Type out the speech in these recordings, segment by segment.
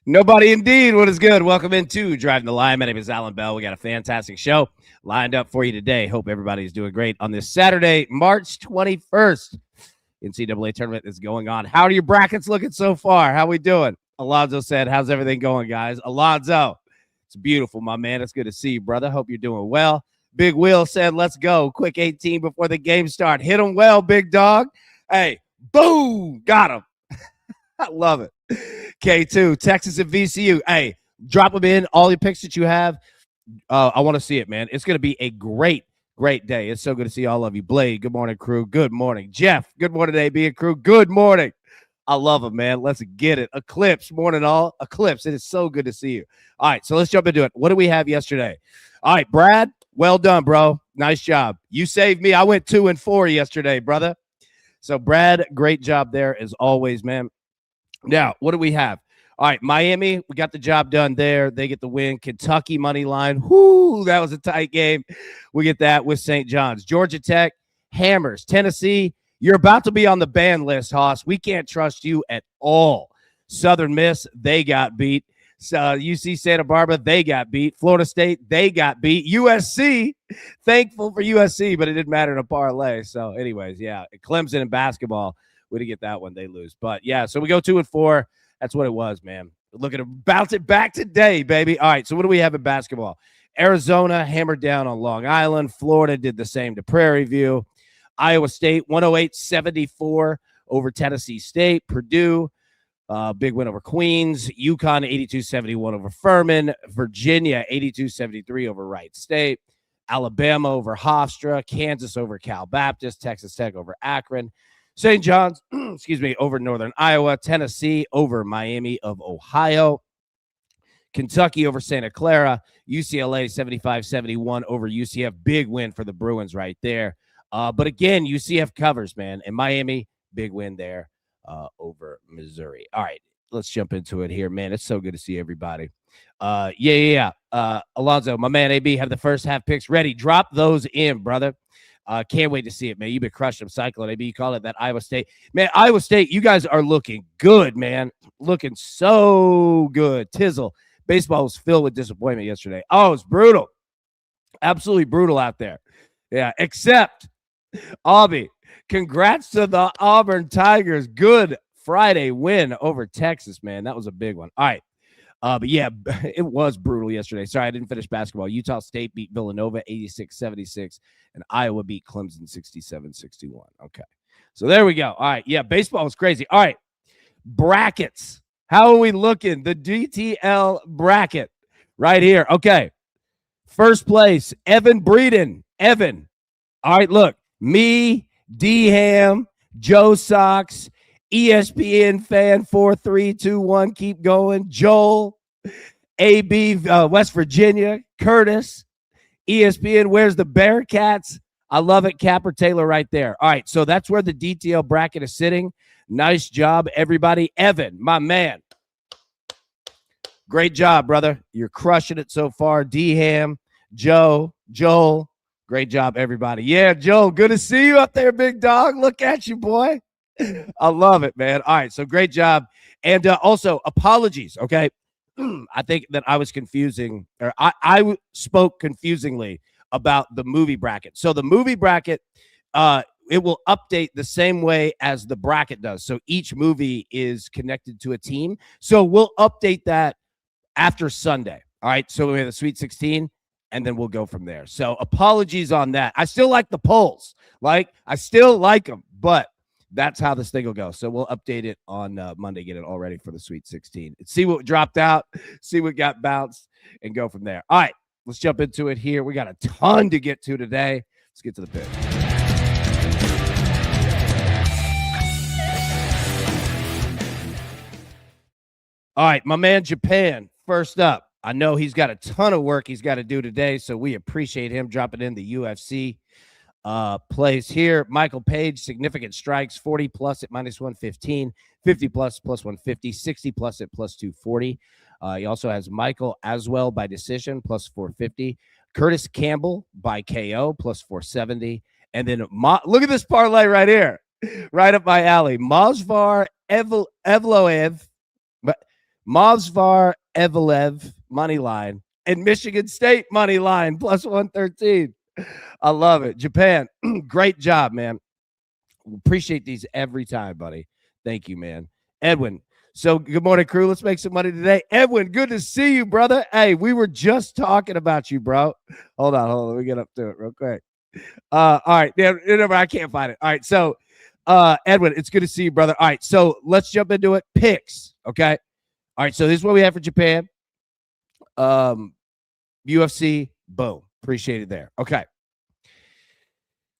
Nobody indeed. What is good? Welcome into Driving the Line. My name is Alan Bell. We got a fantastic show lined up for you today. Hope everybody's doing great on this Saturday, March 21st. NCAA tournament is going on. How are your brackets looking so far? How we doing? Alonzo said, how's everything going, guys? Alonzo, it's beautiful, my man. It's good to see you, brother. Hope you're doing well. Big Will said, let's go. Quick 18 before the game start. Hit him well, big dog. Hey, boom, got him. I love it. K2, Texas and VCU. Hey, drop them in. All your picks that you have. I want to see it, man. It's going to be a great day. It's so good to see all of you. Blade, good morning, crew. Good morning. Jeff, good morning, AB and crew. Good morning. I love it, man. Let's get it. Eclipse, morning all. Eclipse, it is so good to see you. All right, so let's jump into it. What do we have yesterday? All right, Brad, well done, bro. Nice job. You saved me. I went 2-4 yesterday, brother. So, Brad, great job there as always, man. Now, what do we have? All right, Miami, we got the job done there. They get the win. Kentucky money line. Whoo, that was a tight game. We get that with St. John's. Georgia Tech, hammers. Tennessee, you're about to be on the ban list, Hoss. We can't trust you at all. Southern Miss, they got beat. UC Santa Barbara, they got beat. Florida State, they got beat. USC, thankful for USC, but it didn't matter in a parlay. So, anyways, yeah, Clemson in basketball. We didn't get that one. They lose. But, yeah, so we go 2-4. That's what it was, man. Look at it. Bounce it back today, baby. All right, so what do we have in basketball? Arizona hammered down on Long Island. Florida did the same to Prairie View. Iowa State, 108-74 over Tennessee State. Purdue, big win over Queens. UConn, 82-71 over Furman. Virginia, 82-73 over Wright State. Alabama over Hofstra. Kansas over Cal Baptist. Texas Tech over Akron. St. John's, over Northern Iowa. Tennessee over Miami of Ohio. Kentucky over Santa Clara. UCLA 75-71 over UCF. Big win for the Bruins right there. But again, UCF covers, man. And Miami, big win there over Missouri. All right, let's jump into it here, man. It's so good to see everybody. Alonzo, my man, AB, have the first half picks ready. Drop those in, brother. Can't wait to see it, man. You've been crushing them, cycling. Maybe you call it that Iowa State. Man, Iowa State, you guys are looking good, man. Looking so good. Tizzle. Baseball was filled with disappointment yesterday. Oh, it's brutal. Absolutely brutal out there. Yeah, except Aubie. Congrats to the Auburn Tigers. Good Friday win over Texas, man. That was a big one. All right. But yeah, it was brutal yesterday. Sorry, I didn't finish basketball. Utah State beat Villanova 86-76, and Iowa beat Clemson 67-61. Okay. So there we go. All right. Yeah, baseball was crazy. All right. Brackets. How are we looking? The DTL bracket right here. Okay. First place, Evan Breeden. Evan. All right, look. Me, D-Ham, Joe Sox, ESPN fan 4321, keep going. Joel, AB, West Virginia, Curtis, ESPN, where's the Bearcats? I love it. Capper Taylor right there. All right, so that's where the DTL bracket is sitting. Nice job, everybody. Evan, my man. Great job, brother. You're crushing it so far. D-Ham, Joe, Joel, great job, everybody. Yeah, Joel, good to see you up there, big dog. Look at you, boy. I love it, man. All right, so great job. And also, apologies, okay? I think that I was confusing, or I spoke confusingly about the movie bracket. So the movie bracket, it will update the same way as the bracket does. So each movie is connected to a team. So we'll update that after Sunday. All right, so we have the Sweet 16, and then we'll go from there. So apologies on that. I still like the polls. I still like them, but that's how this thing will go. So we'll update it on Monday, get it all ready for the Sweet 16. See what dropped out, see what got bounced, and go from there. All right, let's jump into it here. We got a ton to get to today. Let's get to the pick. All right, my man Japan, first up. I know he's got a ton of work he's got to do today, so we appreciate him dropping in the UFC plays here. Michael Page, significant strikes, 40 plus at -115, 50 plus +150, 60 plus at +240. He also has Michael Aswell by decision +450, Curtis Campbell by KO +470, and then look at this parlay right here, right up my alley. Movsar Evloev Mavsvar Evelev money line, and Michigan State money line plus 113. I love it. Japan, great job, man. Appreciate these every time, buddy. Thank you, man. Edwin. So, good morning, crew. Let's make some money today. Edwin, good to see you, brother. Hey, we were just talking about you, bro. Hold on. Let me get up to it real quick. All right. I can't find it. All right. So, Edwin, it's good to see you, brother. All right. So, let's jump into it. Picks. Okay. All right. So, this is what we have for Japan. UFC. Boom. Appreciate it there. Okay.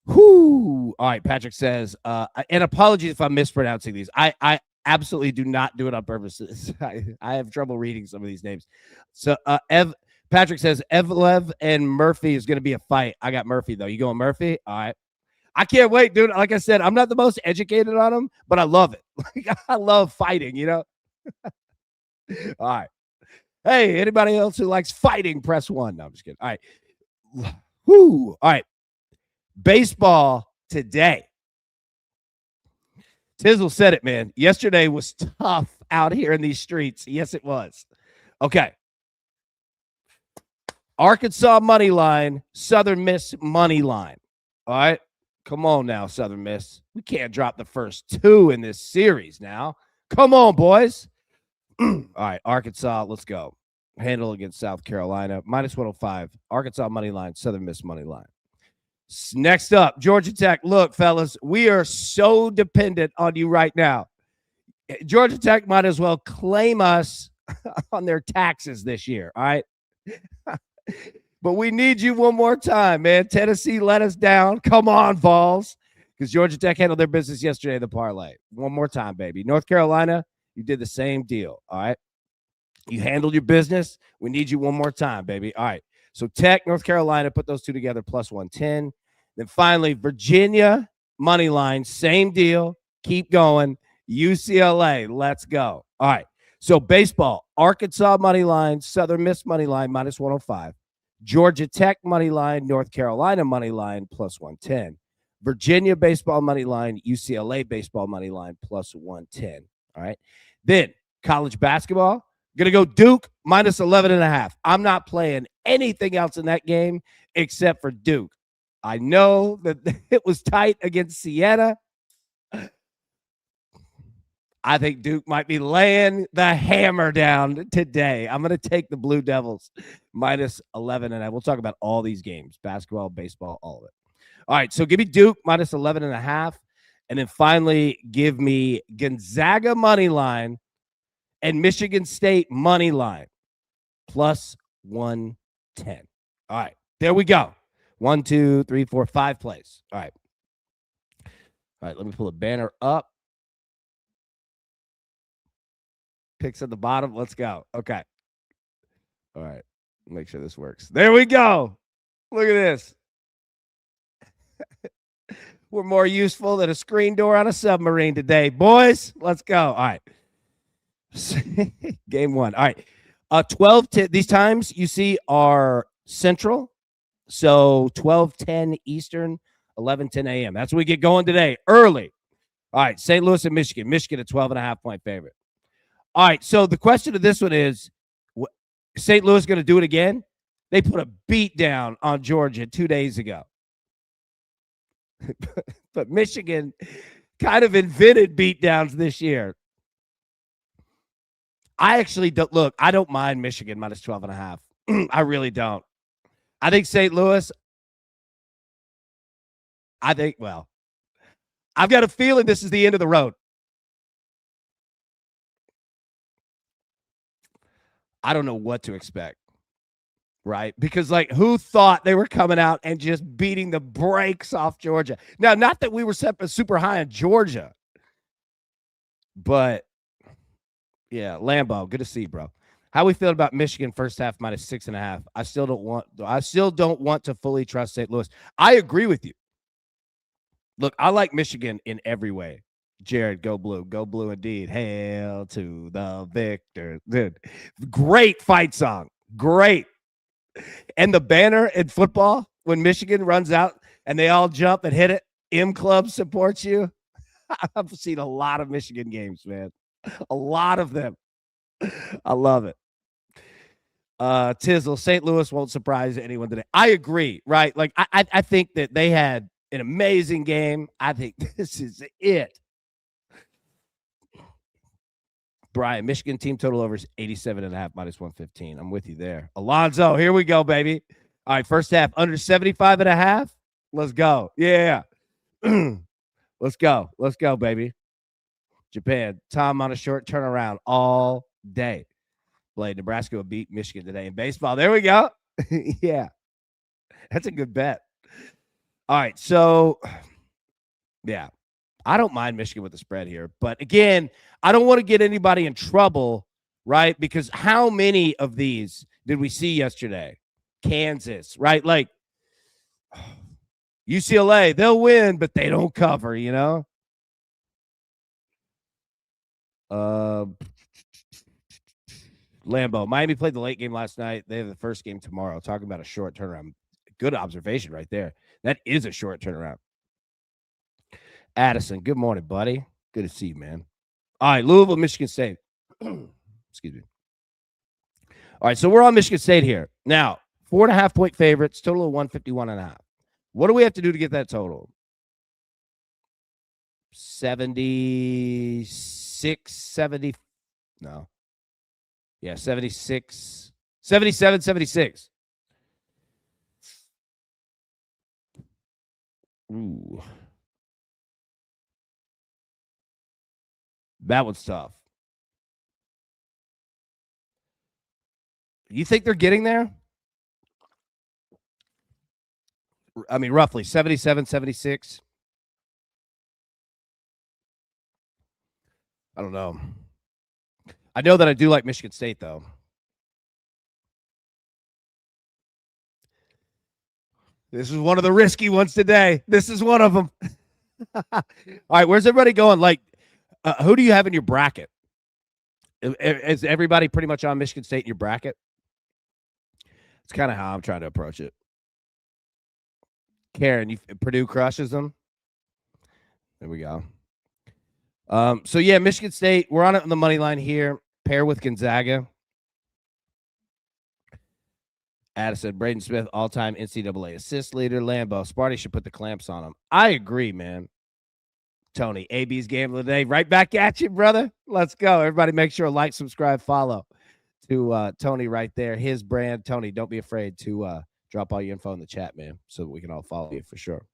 Whoo. All right. Patrick says, and apologies if I'm mispronouncing these. I absolutely do not do it on purpose. I have trouble reading some of these names. So, Patrick says Evelev and Murphy is going to be a fight. I got Murphy, though. You going Murphy? All right. I can't wait, dude. Like I said, I'm not the most educated on him, but I love it. Like, I love fighting, you know? All right. Hey, anybody else who likes fighting, press 1. No, I'm just kidding. All right. Whoo. All right. Baseball today. Tizzle said it, man. Yesterday was tough out here in these streets. Yes, it was. Okay. Arkansas money line, Southern Miss money line. All right. Come on now, Southern Miss. We can't drop the first 2 in this series now. Come on, boys. All right. Arkansas, let's go. Handle against South Carolina. Minus 105. Arkansas money line, Southern Miss money line. Next up, Georgia Tech. Look, fellas, we are so dependent on you right now. Georgia Tech might as well claim us on their taxes this year, all right? But we need you one more time, man. Tennessee let us down. Come on, Vols, because Georgia Tech handled their business yesterday in the parlay. One more time, baby. North Carolina, you did the same deal, all right? You handled your business. We need you one more time, baby. All right. So Tech, North Carolina, put those 2 together, plus 110. Then finally, Virginia, money line, same deal. Keep going. UCLA, let's go. All right. So baseball, Arkansas money line, Southern Miss money line, minus 105. Georgia Tech money line, North Carolina money line, plus 110. Virginia baseball money line, UCLA baseball money line, plus 110. All right. Then college basketball. Going to go Duke minus 11.5. I'm not playing anything else in that game except for Duke. I know that it was tight against Siena. I think Duke might be laying the hammer down today. I'm going to take the Blue Devils minus 11. And we'll talk about all these games, basketball, baseball, all of it. All right, so give me Duke minus 11.5. And then finally give me Gonzaga money line and Michigan State money line plus 110. All right, there we go. 1, 2, 3, 4, 5 plays. All right. All right, let me pull a banner up. Picks at the bottom. Let's go. Okay. All right. Make sure this works. There we go. Look at this. We're more useful than a screen door on a submarine today, boys. Let's go. All right. Game 1. All right. 12 to these times you see are Central. So 12:10 Eastern, 11:10 a.m. That's what we get going today. Early. All right. St. Louis and Michigan. Michigan a 12.5-point favorite. All right. So the question of this one is, St. Louis going to do it again? They put a beat down on Georgia 2 days ago. But Michigan kind of invented beatdowns this year. I actually don't look. I don't mind Michigan minus 12.5. I really don't. I think St. Louis. I've got a feeling this is the end of the road. I don't know what to expect, right? Because, like, who thought they were coming out and just beating the brakes off Georgia? Now, not that we were super high on Georgia, but, yeah, Lambeau, good to see you, bro. How we feel about Michigan first half minus 6.5? I still don't want to fully trust St. Louis. I agree with you. Look, I like Michigan in every way. Jared, go blue indeed. Hail to the victor. Dude, great fight song. Great. And the banner in football, when Michigan runs out and they all jump and hit it, M Club supports you. I've seen a lot of Michigan games, man. A lot of them. I love it. Tizzle, St. Louis won't surprise anyone today. I agree, right? Like I think that they had an amazing game. I think this is it. Brian, Michigan team total over is 87.5 minus 115. I'm with you there. Alonzo, here we go, baby. All right, first half under 75.5. Let's go. Yeah. Let's go. Let's go, baby. Japan, Tom on a short turnaround all day. Blade, Nebraska will beat Michigan today in baseball. There we go. Yeah. That's a good bet. All right. So, yeah, I don't mind Michigan with the spread here. But again, I don't want to get anybody in trouble, right? Because how many of these did we see yesterday? Kansas, right? Like UCLA, they'll win, but they don't cover, you know? Lambeau, Miami played the late game last night. They have the first game tomorrow. Talking about a short turnaround. Good observation right there. That is a short turnaround. Addison, good morning, buddy. Good to see you, man. All right, Louisville, Michigan State. Excuse me. All right, so we're on Michigan State here. Now, 4.5-point favorites, total of 151.5. What do we have to do to get that total? 76, 70. No. Yeah, 76, 77, 76. Ooh. That one's tough. You think they're getting there? I mean, roughly 77, 76. I don't know. I know that I do like Michigan State, though. This is one of the risky ones today. This is one of them. All right, where's everybody going? Like, who do you have in your bracket? Is everybody pretty much on Michigan State in your bracket? It's kind of how I'm trying to approach it. Karen, Purdue crushes them. There we go. So yeah, Michigan State. We're on it on the money line here. Pair with Gonzaga. Addison, Braden Smith, all-time NCAA assist leader. Lambeau, Sparty should put the clamps on him. I agree, man. Tony, AB's game of the day. Right back at you, brother. Let's go. Everybody make sure like, subscribe, follow to Tony right there. His brand. Tony, don't be afraid to drop all your info in the chat, man, so that we can all follow you for sure.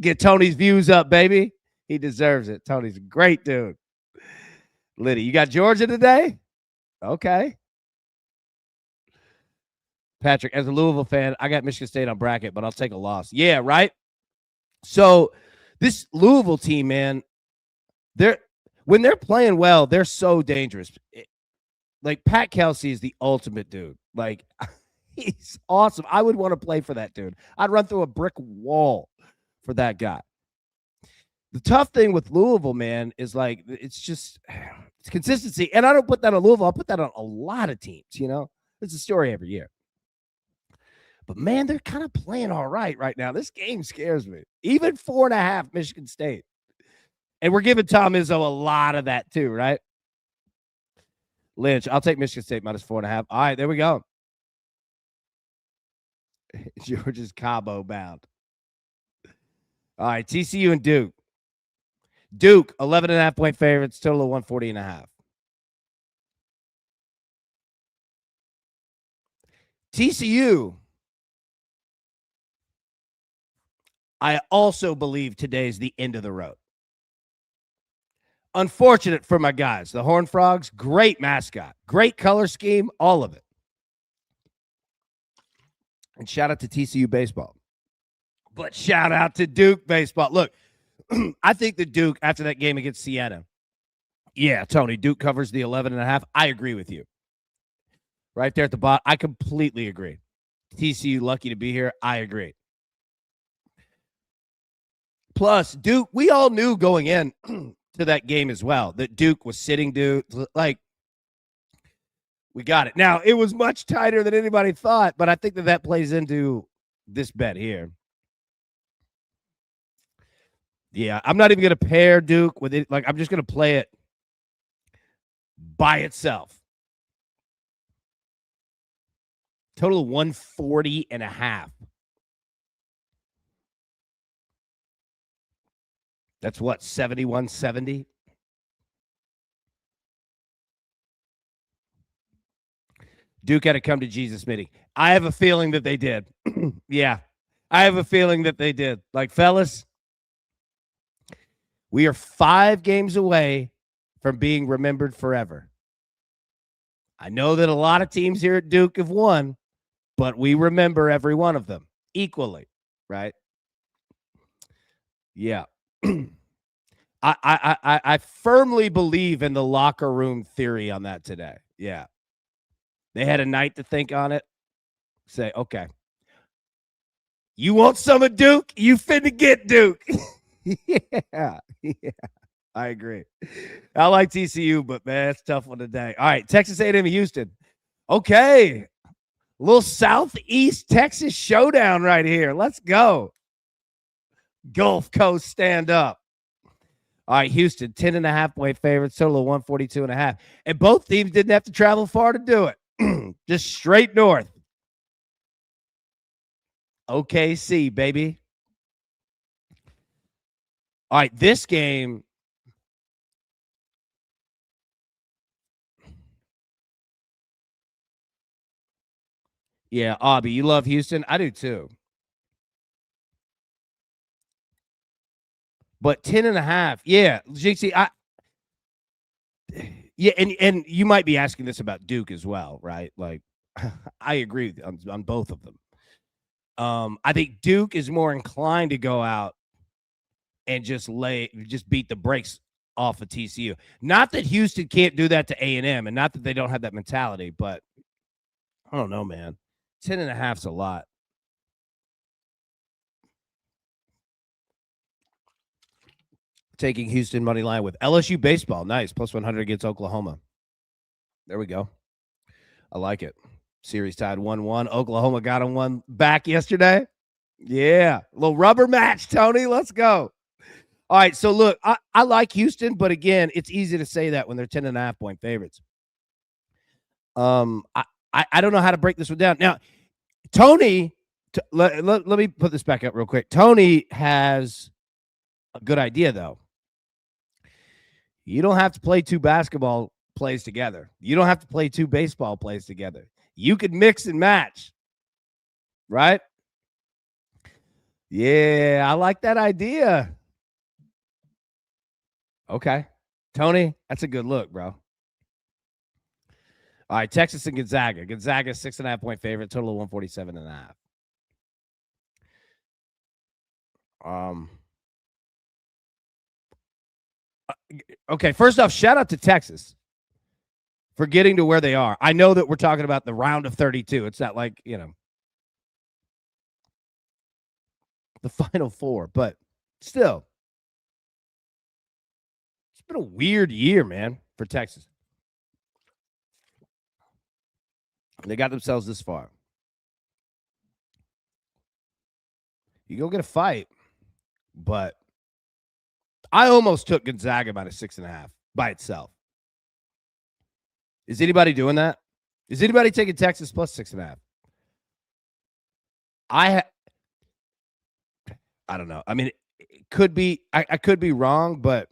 Get Tony's views up, baby. He deserves it. Tony's a great dude. Liddy, you got Georgia today? Okay. Patrick, as a Louisville fan, I got Michigan State on bracket, but I'll take a loss. Yeah, right? So this Louisville team, man, when they're playing well, they're so dangerous. Like, Pat Kelsey is the ultimate dude. Like, he's awesome. I would want to play for that dude. I'd run through a brick wall for that guy. The tough thing with Louisville, man, is like it's consistency. And I don't put that on Louisville. I'll put that on a lot of teams, you know? It's a story every year. But, man, they're kind of playing all right now. This game scares me. Even 4.5 Michigan State. And we're giving Tom Izzo a lot of that too, right? Lynch, I'll take Michigan State minus 4.5. All right, there we go. Georgia's Cabo bound. All right, TCU and Duke. Duke, 11.5-point favorites, total of 140.5. TCU, I also believe today's the end of the road. Unfortunate for my guys. The Horned Frogs, great mascot, great color scheme, all of it. And shout out to TCU baseball. But shout out to Duke baseball. Look, I think the Duke, after that game against Siena, yeah, Tony, Duke covers the 11.5. I agree with you. Right there at the bottom, I completely agree. TCU lucky to be here. I agree. Plus, Duke, we all knew going in to that game as well that Duke was sitting Duke. Like, we got it. Now, it was much tighter than anybody thought, but I think that plays into this bet here. Yeah, I'm not even going to pair Duke with it. Like, I'm just going to play it by itself. Total of 140.5. That's what, 71-70? Duke had a come to Jesus meeting. I have a feeling that they did. Yeah. I have a feeling that they did. Like, fellas, we are 5 games away from being remembered forever. I know that a lot of teams here at Duke have won, but we remember every one of them equally, right? Yeah. I firmly believe in the locker room theory on that today. Yeah. They had a night to think on it. Say, okay, you want some of Duke? You finna get Duke. Yeah. I agree. I like TCU, but man, it's a tough one today. All right, Texas A&M Houston. Okay. A little Southeast Texas showdown right here. Let's go. Gulf Coast stand up. All right, Houston, 10.5 point favorites, total of 142.5. And both teams didn't have to travel far to do it. Just straight north. OKC, baby. All right, this game. Yeah, Aubie, you love Houston? I do too. But 10.5, yeah, Jinxie, yeah, and you might be asking this about Duke as well, right? Like, I agree on both of them. I think Duke is more inclined to go out and just beat the brakes off of TCU. Not that Houston can't do that to A&M, and not that they don't have that mentality, but I don't know, man. 10.5 is a lot. Taking Houston money line with LSU baseball. Nice. Plus 100 against Oklahoma. There we go. I like it. Series tied 1-1. Oklahoma got him one back yesterday. Yeah. A little rubber match, Tony. Let's go. All right. So, look, I like Houston, but again, it's easy to say that when they're 10.5 point favorites. I don't know how to break this one down. Now, Tony, let me put this back up real quick. Tony has a good idea, though. You don't have to play 2 basketball plays together. You don't have to play 2 baseball plays together. You could mix and match, right? Yeah, I like that idea. Okay. Tony, that's a good look, bro. All right, Texas and Gonzaga. Gonzaga, 6.5 point favorite, total of 147.5. Okay, first off, shout out to Texas for getting to where they are. I know that we're talking about the round of 32. It's not like, the Final Four, but still, it's been a weird year, man, for Texas. They got themselves this far. You go get a fight, but I almost took Gonzaga by 6.5 by itself. Is anybody doing that? Is anybody taking Texas plus 6.5? I don't know. I mean, it could be. I could be wrong, but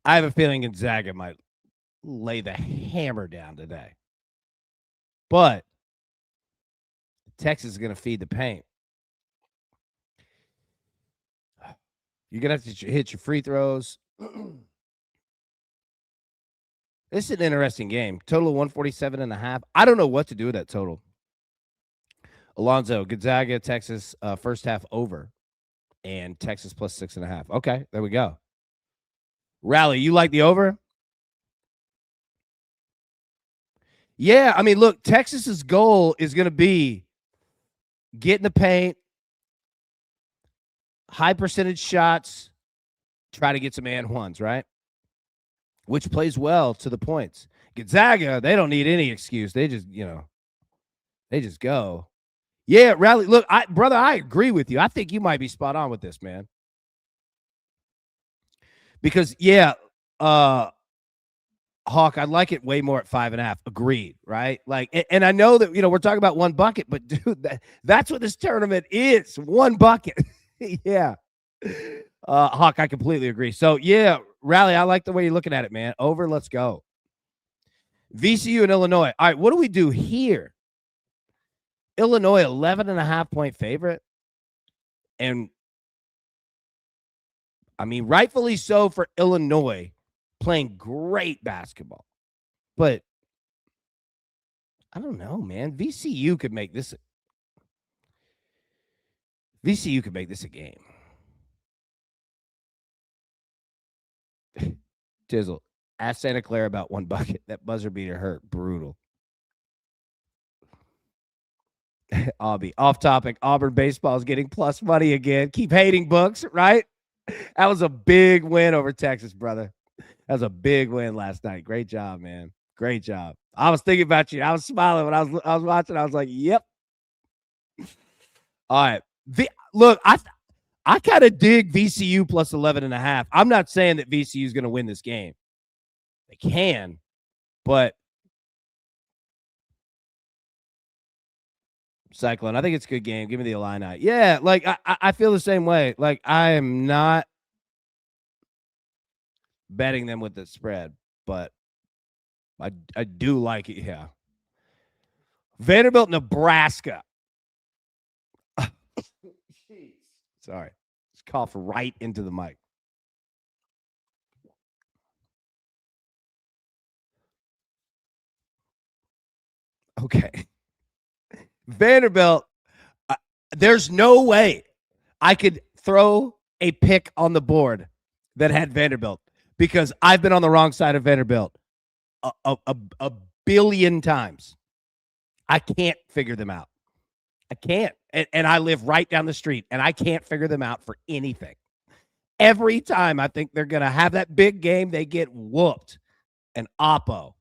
I have a feeling Gonzaga might lay the hammer down today. But Texas is going to feed the paint. You're going to have to hit your free throws. This is an interesting game. Total of 147.5. I don't know what to do with that total. Alonzo, Gonzaga, Texas, first half over. And Texas plus 6.5. Okay, there we go. Rally, you like the over? Yeah, I mean, look, Texas's goal is going to be get in the paint, high percentage shots, try to get some and ones, right? Which plays well to the points. Gonzaga, they don't need any excuse. They just, they just go. Yeah, Rally. Look, brother, I agree with you. I think you might be spot on with this, man. Because, Hawk, I like it way more at 5.5. Agreed, right? Like, and I know that we're talking about one bucket, but dude, that's what this tournament is. One bucket. Yeah. Hawk, I completely agree. So yeah, Rally, I like the way you're looking at it, man. Over, let's go. VCU and Illinois. All right, what do we do here? Illinois, 11.5-point favorite. And I mean, rightfully so for Illinois, playing great basketball. But I don't know, man. VCU could make this a game. Tizzle, ask Santa Clara about one bucket. That buzzer beater hurt. Brutal. Aubie, off topic. Auburn baseball is getting plus money again. Keep hating books, right? That was a big win over Texas, brother. That was a big win last night. Great job, man. Great job. I was thinking about you. I was smiling when I was watching. I was like, "Yep." All right. Look, I kind of dig VCU plus 11.5. I'm not saying that VCU is going to win this game. They can, but Cyclone, I think it's a good game. Give me the Illini. Yeah, like I feel the same way. Like I am not betting them with the spread, but I do like it. Yeah. Vanderbilt, Nebraska. Jeez. Sorry. Just cough right into the mic. Okay. Vanderbilt, there's no way I could throw a pick on the board that had Vanderbilt because I've been on the wrong side of Vanderbilt a billion times. I can't figure them out. I can't. And I live right down the street, and I can't figure them out for anything. Every time I think they're going to have that big game, they get whooped. And Oppo.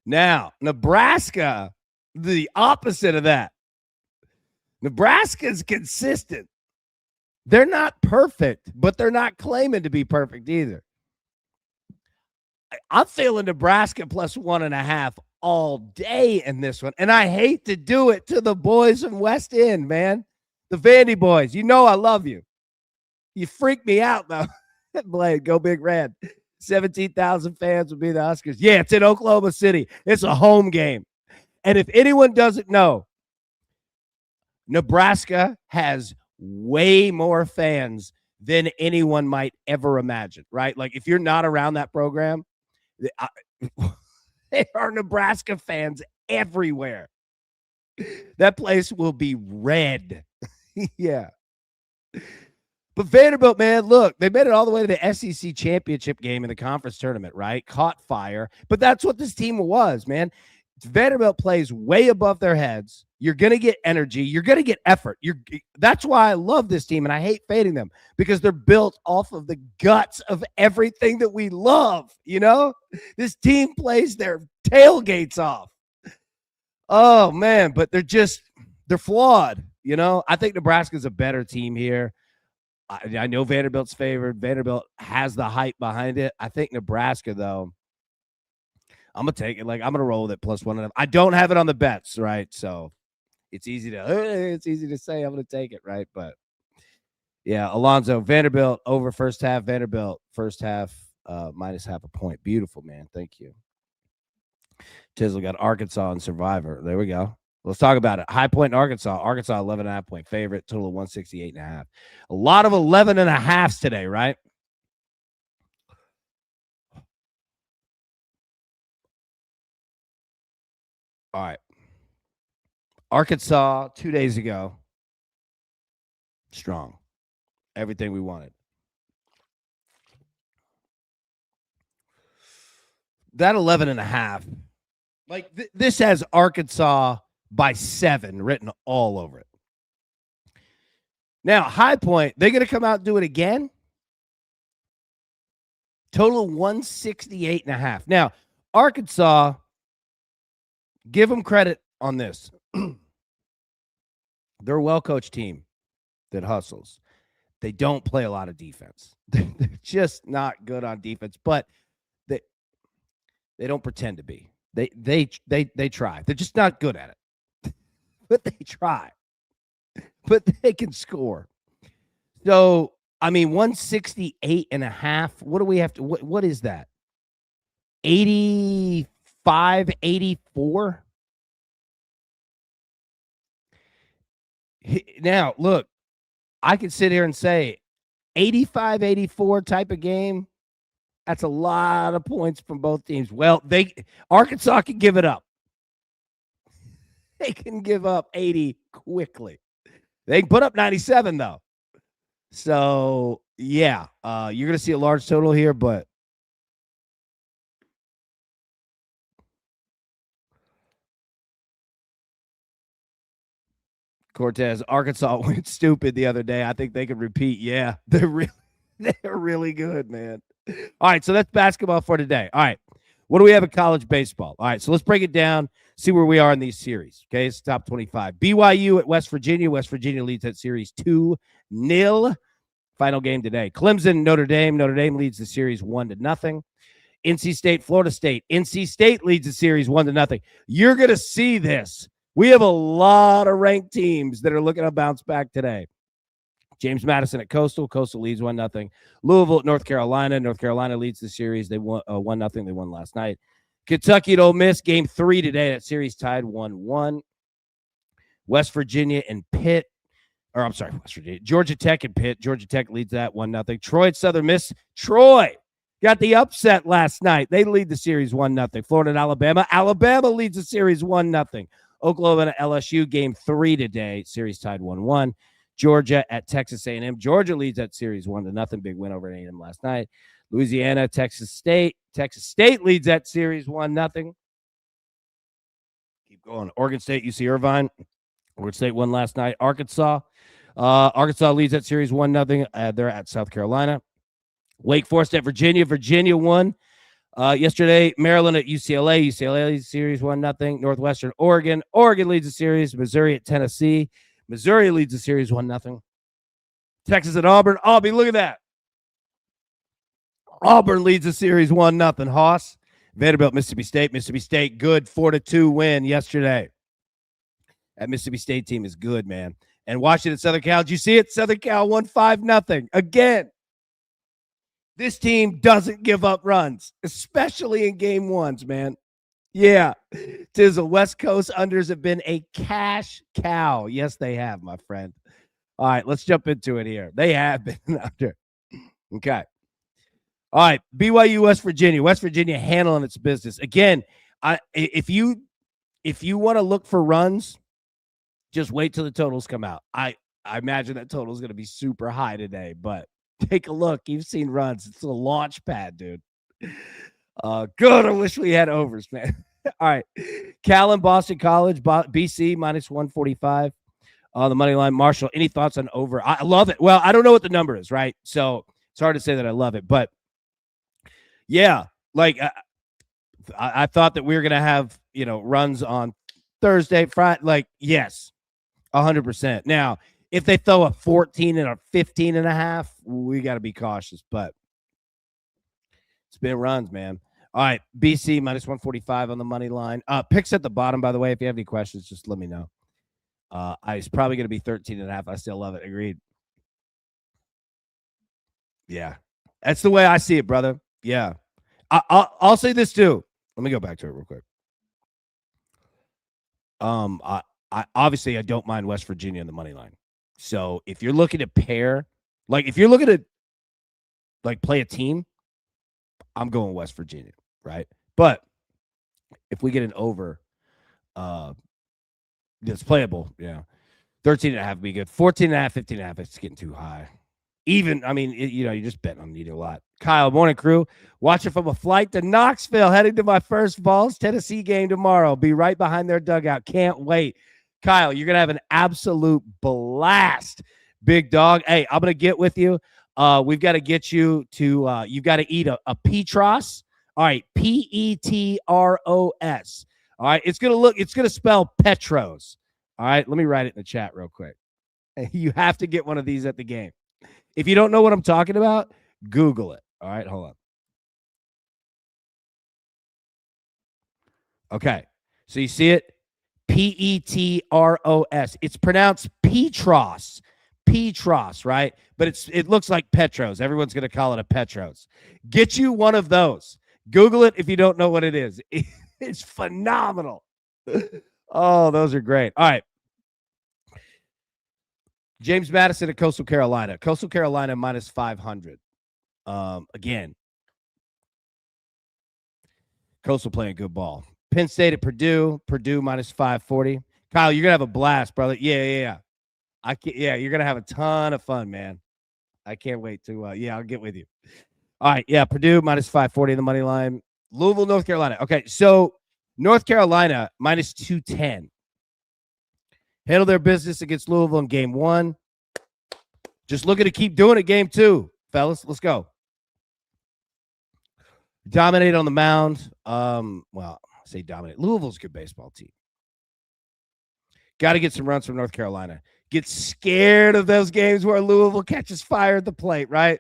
Now, Nebraska, the opposite of that. Nebraska's consistent. They're not perfect, but they're not claiming to be perfect either. I'm feeling Nebraska plus 1.5 all day in this one. And I hate to do it to the boys from West End, man. The Vandy boys. You know I love you. You freak me out, though. Blade, go Big Red. 17,000 fans will be the Huskers. Yeah, it's in Oklahoma City. It's a home game. And if anyone doesn't know, Nebraska has way more fans than anyone might ever imagine, right? Like if you're not around that program, there are Nebraska fans everywhere. That place will be red. Yeah. But Vanderbilt, man, look, they made it all the way to the SEC championship game in the conference tournament, right? Caught fire. But that's what this team was, man. Vanderbilt plays way above their heads. You're going to get energy. You're going to get effort. That's why I love this team, and I hate fading them because they're built off of the guts of everything that we love, you know? This team plays their tailgates off. Oh, man, but they're flawed, you know? I think Nebraska's a better team here. I know Vanderbilt's favored. Vanderbilt has the hype behind it. I think Nebraska, though, I'm going to take it. Like, I'm going to roll with it plus 1.5. I don't have it on the bets, right? So it's easy to say I'm going to take it, right? But, yeah, Alonzo, Vanderbilt over first half. Vanderbilt first half minus 0.5 point. Beautiful, man. Thank you. Tizzle got Arkansas and Survivor. There we go. Let's talk about it. High Point in Arkansas. Arkansas 11.5-point favorite. Total of 168.5. A lot of 11.5s today, right? All right. Arkansas 2 days ago. Strong. Everything we wanted. That 11.5. Like this has Arkansas by 7 written all over it. Now, High Point, they're going to come out and do it again. Total 168.5. Now, Arkansas, give them credit on this. They're a well-coached team that hustles. They don't play a lot of defense. They're just not good on defense, but They don't pretend to be. They try. They're just not good at it, but they try. But they can score. So, I mean, 168.5. What do we have to, what is that? 85, 84? Now, look, I could sit here and say 85, 84 type of game. That's a lot of points from both teams. Well, Arkansas can give it up. They can give up 80 quickly. They can put up 97, though. So, yeah, you're going to see a large total here, but Cortez, Arkansas went stupid the other day. I think they could repeat. Yeah, they're really good, man. All right, so that's basketball for today. All right, what do we have in college baseball? All right, so let's break it down, see where we are in these series. Okay, it's top 25. BYU at West Virginia. West Virginia leads that series 2-0. Final game today. Clemson, Notre Dame. Notre Dame leads the series 1-0. NC State, Florida State. NC State leads the series 1-0. You're going to see this. We have a lot of ranked teams that are looking to bounce back today. James Madison at Coastal. Coastal leads 1-0. Louisville at North Carolina. North Carolina leads the series. They won 1-0. They won last night. Kentucky at Ole Miss. Game 3 today. That series tied 1-1. West Virginia and Pitt. Or I'm sorry, West Virginia. Georgia Tech and Pitt. Georgia Tech leads that 1-0. Troy at Southern Miss. Troy got the upset last night. They lead the series 1-0. Florida and Alabama. Alabama leads the series 1-0. Oklahoma and LSU, game 3 today. Series tied 1-1. Georgia at Texas A&M. Georgia leads that series 1-0. Big win over A&M last night. Louisiana, Texas State. Texas State leads that series 1-0. Keep going. Oregon State, UC Irvine. Oregon State won last night. Arkansas. Arkansas leads that series 1-0. They're at South Carolina. Wake Forest at Virginia. Virginia won yesterday. Maryland at UCLA. UCLA leads the series 1-0. Northwestern, Oregon. Oregon leads the series. Missouri at Tennessee. Missouri leads the series 1-0. Texas at Auburn. Auburn, look at that. Auburn leads the series 1-0. Hoss. Vanderbilt, Mississippi State. Mississippi State, good 4-2 win yesterday. That Mississippi State team is good, man. And Washington, Southern Cal. Did you see it? Southern Cal won 5-0. Again, this team doesn't give up runs, especially in game ones, man. Yeah, Tizzle. West Coast unders have been a cash cow. Yes, they have, my friend. All right, let's jump into it here. They have been under. Okay. All right, BYU, West Virginia. West Virginia handling its business. Again, if you want to look for runs, just wait till the totals come out. I imagine that total is going to be super high today, but take a look. You've seen runs. It's a launch pad, dude. Good. I wish we had overs, man. All right. Cal and Boston College, BC minus 145 on the money line. Marshall, any thoughts on over? I love it. Well, I don't know what the number is, right? So it's hard to say that I love it, but yeah, like I thought that we were going to have, runs on Thursday, Friday. Like, yes, 100%. Now, if they throw a 14 and a 15.5, we got to be cautious, but it's been runs, man. All right, BC minus 145 on the money line. Picks at the bottom, by the way. If you have any questions, just let me know. It's probably going to be 13.5. I still love it. Agreed. Yeah, that's the way I see it, brother. Yeah. I'll say this too. Let me go back to it real quick. I obviously I don't mind West Virginia in the money line. So if you're looking to pair, like if you're looking to like play a team, I'm going West Virginia, right? But if we get an over, that's playable, 13.5 would be good. 14.5, 15.5, it's getting too high. Even, I mean, you're just betting on either a lot. Kyle, morning crew. Watching from a flight to Knoxville, heading to my first Vols Tennessee game tomorrow. Be right behind their dugout. Can't wait. Kyle, you're going to have an absolute blast, big dog. Hey, I'm going to get with you. We've got to get you to, you've got to eat a Petros. All right, Petros. All right, it's going to spell Petros. All right, let me write it in the chat real quick. You have to get one of these at the game. If you don't know what I'm talking about, Google it. All right, hold on. Okay. So you see it? Petros. It's pronounced Petros. Petros, right? But it looks like Petros. Everyone's going to call it a Petros. Get you one of those. Google it if you don't know what it is. It's phenomenal. Oh, those are great. All right. James Madison at Coastal Carolina. Coastal Carolina minus 500. Again, Coastal playing good ball. Penn State at Purdue. Purdue minus 540. Kyle, you're gonna have a blast, brother. Yeah. You're gonna have a ton of fun, man. I can't wait to. I'll get with you. All right, yeah, Purdue minus 540 in the money line. Louisville, North Carolina. Okay, so North Carolina minus 210. Handle their business against Louisville in game 1. Just looking to keep doing it game 2, fellas. Let's go. Dominate on the mound. Well, I say dominate. Louisville's a good baseball team. Got to get some runs from North Carolina. Get scared of those games where Louisville catches fire at the plate, right?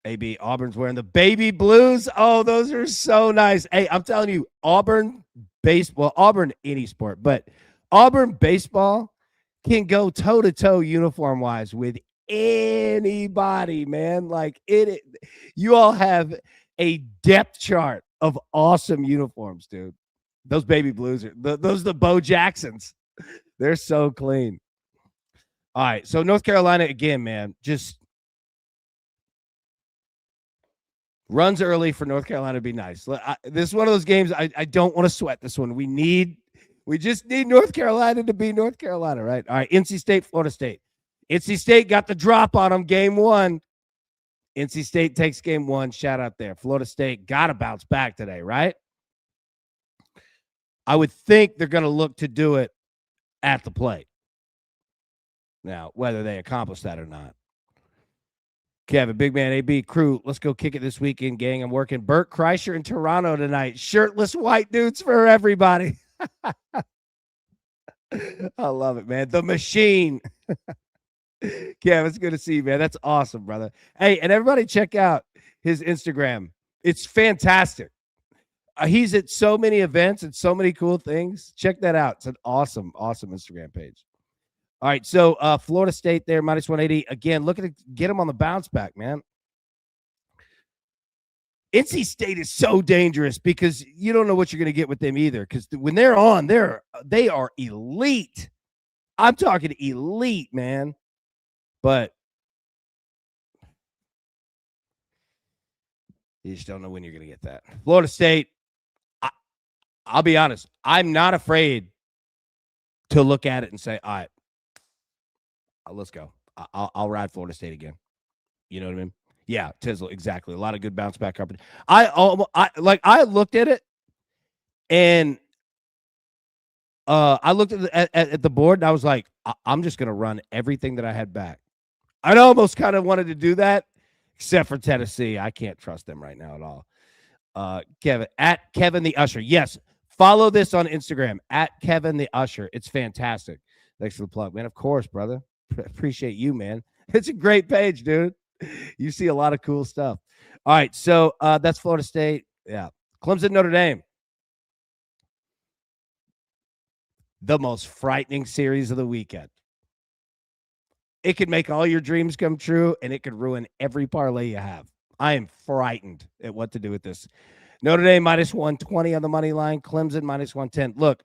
AB, Auburn's wearing the baby blues. Oh, those are so nice. Hey, I'm telling you, Auburn baseball, Auburn any sport, but Auburn baseball can go toe to toe uniform wise with anybody, man. Like you all have a depth chart of awesome uniforms, dude. Those baby blues are those are the Bo Jacksons. They're so clean. All right, so North Carolina again, man. Just runs early for North Carolina would be nice. This is one of those games I don't want to sweat this one. We just need North Carolina to be North Carolina, right? All right, NC State, Florida State. NC State got the drop on them game 1. NC State takes game 1. Shout out there. Florida State got to bounce back today, right? I would think they're going to look to do it at the plate. Now, whether they accomplish that or not. Kevin, big man, AB, crew, let's go kick it this weekend, gang. I'm working Bert Kreischer in Toronto tonight. Shirtless white dudes for everybody. I love it, man. The machine. Kev, it's good to see you, man. That's awesome, brother. Hey, and everybody check out his Instagram. It's fantastic. He's at so many events and so many cool things. Check that out. It's an awesome, awesome Instagram page. All right, so Florida State there, minus 180. Again, looking to get them on the bounce back, man. NC State is so dangerous because you don't know what you're going to get with them either. Because when they're on, they are elite. I'm talking elite, man. But you just don't know when you're going to get that. Florida State, I'll be honest. I'm not afraid to look at it and say, all right, let's go. I'll ride Florida State again. You know what I mean? Yeah, Tizzle, exactly. A lot of good bounce back company. I looked at it and I looked at the board and I was like, I'm just going to run everything that I had back. I almost kind of wanted to do that, except for Tennessee. I can't trust them right now at all. Kevin, at Kevin the Usher. Yes, follow this on Instagram, at Kevin the Usher. It's fantastic. Thanks for the plug, man. Of course, brother. Appreciate you, man. It's a great page, dude. You see a lot of cool stuff. All right, so that's Florida State. Yeah. Clemson, Notre Dame. The most frightening series of the weekend. It could make all your dreams come true, and it could ruin every parlay you have. I am frightened at what to do with this. Notre Dame minus 120 on the money line. Clemson minus 110. Look,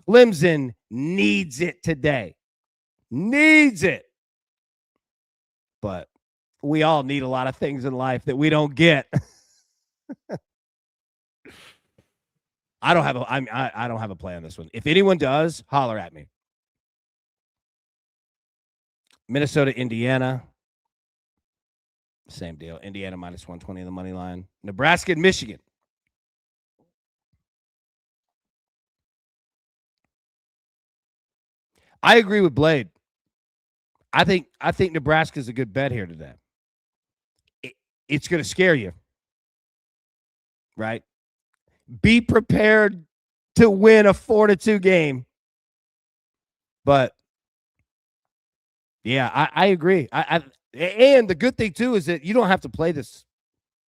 Clemson needs it today. Needs it. But we all need a lot of things in life that we don't get. I don't have a play on this one. If anyone does, holler at me. Minnesota, Indiana. Same deal. Indiana minus 120 on the money line. Nebraska and Michigan. I agree with Blade. I think Nebraska is a good bet here today. It's going to scare you, right? Be prepared to win a 4-2 game. But yeah, I agree. And the good thing too is that you don't have to play this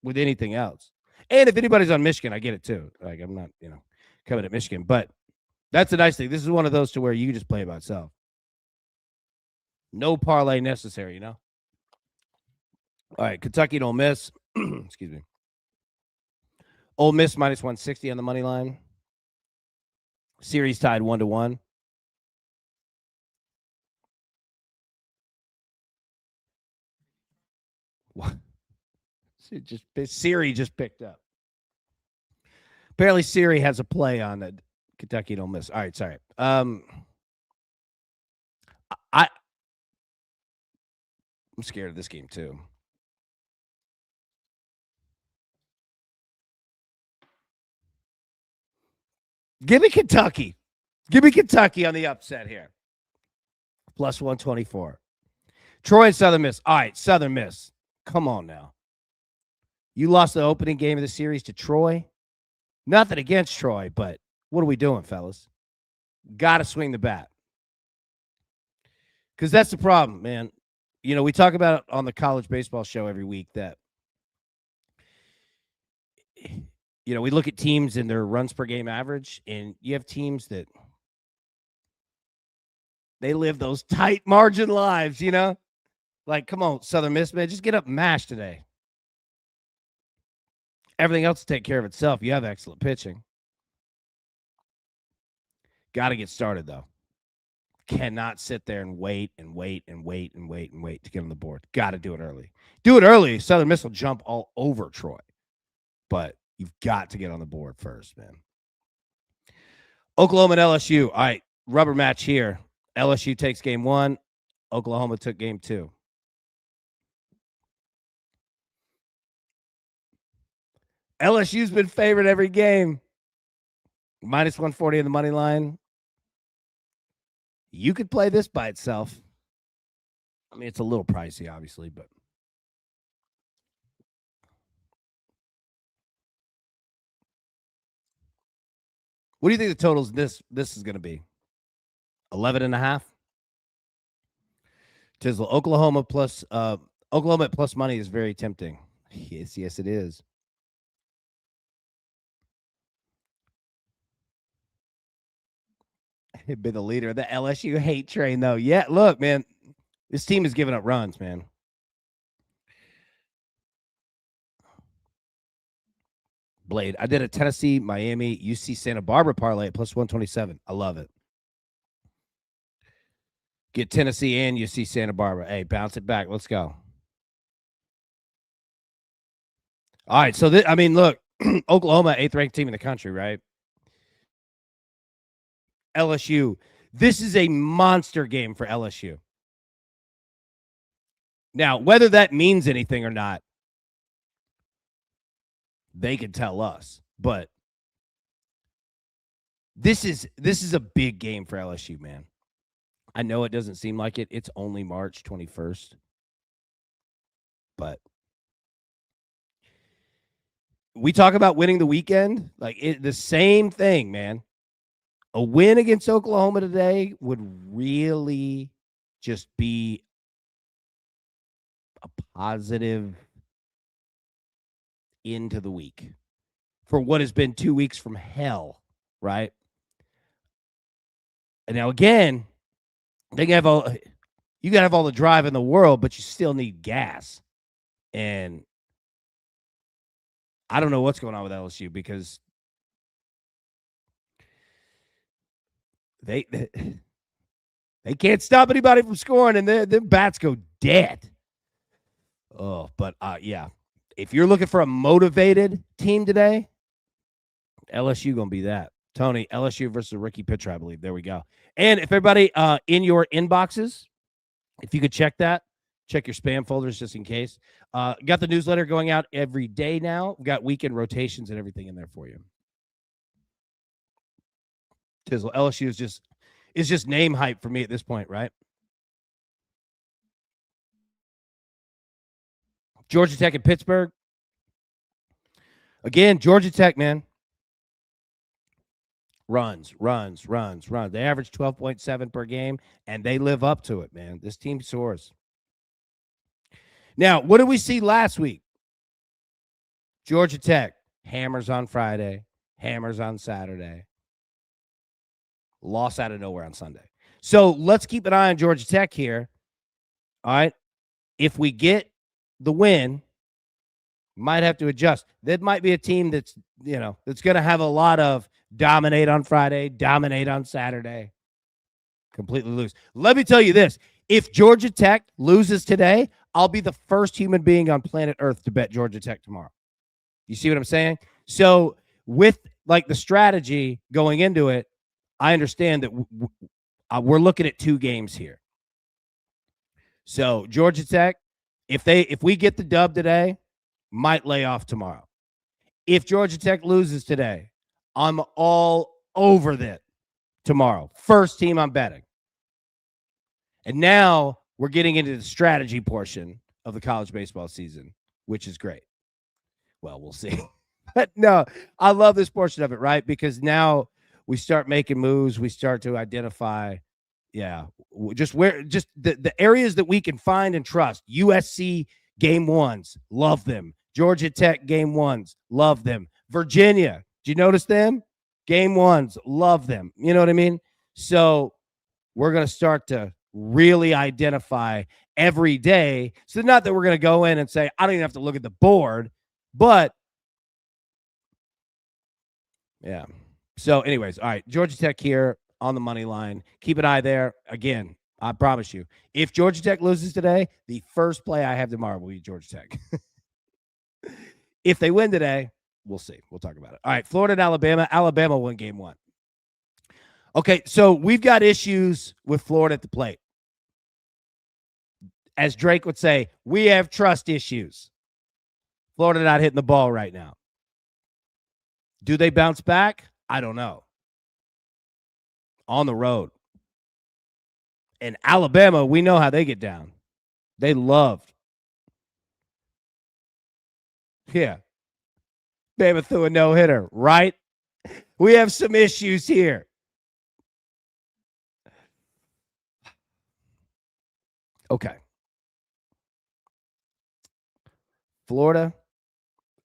with anything else. And if anybody's on Michigan, I get it too. Like I'm not, coming at Michigan, but that's a nice thing. This is one of those to where you just play it by itself. No parlay necessary. All right, Kentucky and Ole Miss. Excuse me. Ole Miss minus 160 on the money line. Series tied 1-1. What? Siri just picked up. Apparently, Siri has a play on the Kentucky and Ole Miss. All right, sorry. I'm scared of this game too. Give me Kentucky. Give me Kentucky on the upset here. Plus 124. Troy and Southern Miss. All right, Southern Miss. Come on now. You lost the opening game of the series to Troy. Nothing against Troy, but what are we doing, fellas? Got to swing the bat. Because that's the problem, man. We talk about it on the college baseball show every week that, we look at teams and their runs per game average, and you have teams that they live those tight margin lives, Like, come on, Southern Miss, man, just get up and mash today. Everything else will take care of itself. You have excellent pitching. Got to get started, though. Cannot sit there and wait and wait and wait and wait and wait to get on the board. Got to do it early. Do it early. Southern Miss will jump all over Troy. But you've got to get on the board first, man. Oklahoma and LSU. All right, rubber match here. LSU takes game 1. Oklahoma took game 2. LSU's been favored every game. Minus 140 in the money line. You could play this by itself. I mean, it's a little pricey, obviously, but what do you think the totals this is going to be? 11.5. Tizzle, Oklahoma at plus money is very tempting. Yes, it is. He'd been the leader of the LSU hate train, though. Yeah, look, man, this team is giving up runs, man. Blade, I did a Tennessee, Miami, UC Santa Barbara parlay at plus 127. I love it. Get Tennessee and UC Santa Barbara. Hey, bounce it back. Let's go. All right, so look, Oklahoma, 8th ranked team in the country, right? LSU. This is a monster game for LSU. Now, whether that means anything or not, they can tell us. But this is a big game for LSU, man. I know it doesn't seem like it. It's only March 21st. But we talk about winning the weekend. Like the same thing, man. A win against Oklahoma today would really just be a positive into the week for what has been 2 weeks from hell, right? And now again, you gotta have all the drive in the world, but you still need gas. And I don't know what's going on with LSU because they can't stop anybody from scoring, and their bats go dead. Oh, but yeah, if you're looking for a motivated team today, LSU gonna be that. Tony, LSU versus a rookie pitcher, I believe. There we go. And if everybody in your inboxes, if you could check that, check your spam folders just in case. Got the newsletter going out every day now. We've got weekend rotations and everything in there for you. Tizzle, LSU is just name hype for me at this point, right? Georgia Tech and Pittsburgh. Again, Georgia Tech, man. Runs. They average 12.7 per game, and they live up to it, man. This team soars. Now, what did we see last week? Georgia Tech, hammers on Friday, hammers on Saturday, loss out of nowhere on Sunday. So let's keep an eye on Georgia Tech here. All right. If we get the win, might have to adjust. That might be a team that's going to have a lot of dominate on Friday, dominate on Saturday, completely lose. Let me tell you this. If Georgia Tech loses today, I'll be the first human being on planet Earth to bet Georgia Tech tomorrow. You see what I'm saying? So with like the strategy going into it, I understand that we're looking at 2 games here. So Georgia Tech, if we get the dub today, might lay off tomorrow. If Georgia Tech loses today, I'm all over that tomorrow. First team I'm betting. And now we're getting into the strategy portion of the college baseball season, which is great. Well, we'll see. But no, I love this portion of it, right? Because now we start making moves. We start to identify, just the areas that we can find and trust. USC game 1s, love them. Georgia Tech game 1s, love them. Virginia, did you notice them? Game 1s, love them. You know what I mean? So we're going to start to really identify every day. So not that we're going to go in and say, I don't even have to look at the board, but yeah. So anyways, all right, Georgia Tech here on the money line. Keep an eye there. Again, I promise you, if Georgia Tech loses today, the first play I have tomorrow will be Georgia Tech. If they win today, we'll see. We'll talk about it. All right, Florida and Alabama. Alabama won game 1. Okay, so we've got issues with Florida at the plate. As Drake would say, we have trust issues. Florida not hitting the ball right now. Do they bounce back? I don't know. On the road. And Alabama, we know how they get down. They love. Yeah. Bama threw a no-hitter, right? We have some issues here. Okay. Florida.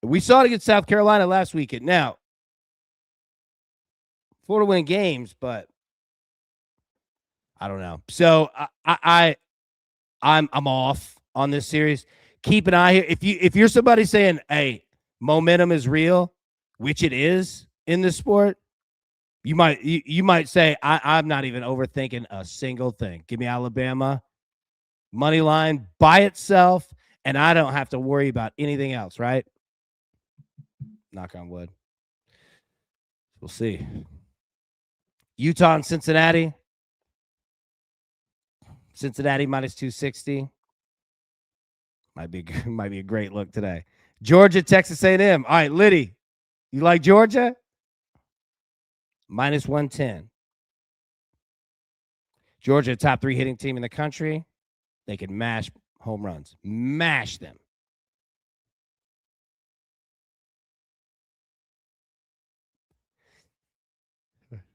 We saw it against South Carolina last weekend. Now, Florida winning games, but I don't know. So I'm off on this series. Keep an eye here. If you're somebody saying, hey, momentum is real, which it is in this sport, you might say, I'm not even overthinking a single thing. Give me Alabama money line by itself, and I don't have to worry about anything else, right? Knock on wood. We'll see. Utah and Cincinnati. Cincinnati minus 260. Might be a great look today. Georgia, Texas A&M. All right, Liddy, you like Georgia? Minus 110. Georgia, top 3 hitting team in the country. They can mash home runs. Mash them.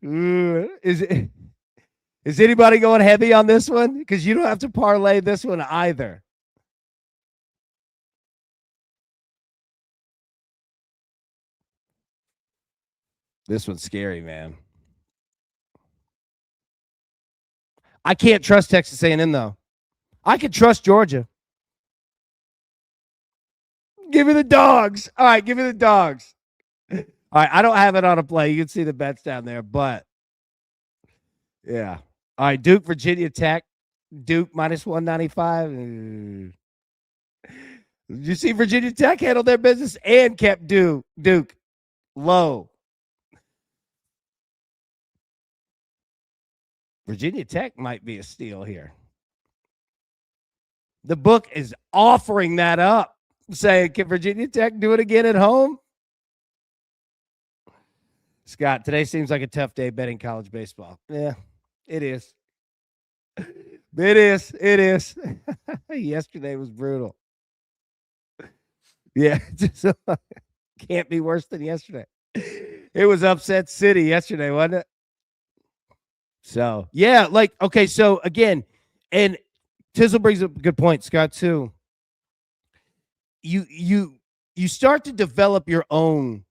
Is anybody going heavy on this one? Because you don't have to parlay this one either. This one's scary, man. I can't trust Texas A&M, though. I can trust Georgia. Give me the dogs. All right, give me the dogs. All right, I don't have it on a play. You can see the bets down there, but yeah. All right, Duke, Virginia Tech. Duke minus 195. You see Virginia Tech handled their business and kept Duke low. Virginia Tech might be a steal here. The book is offering that up, saying, can Virginia Tech do it again at home? Scott, today seems like a tough day betting college baseball. Yeah, it is. It is. Yesterday was brutal. Yeah, can't be worse than yesterday. It was upset city yesterday, wasn't it? So, yeah, okay, so again, and Tizzle brings up a good point, Scott, too. you start to develop your own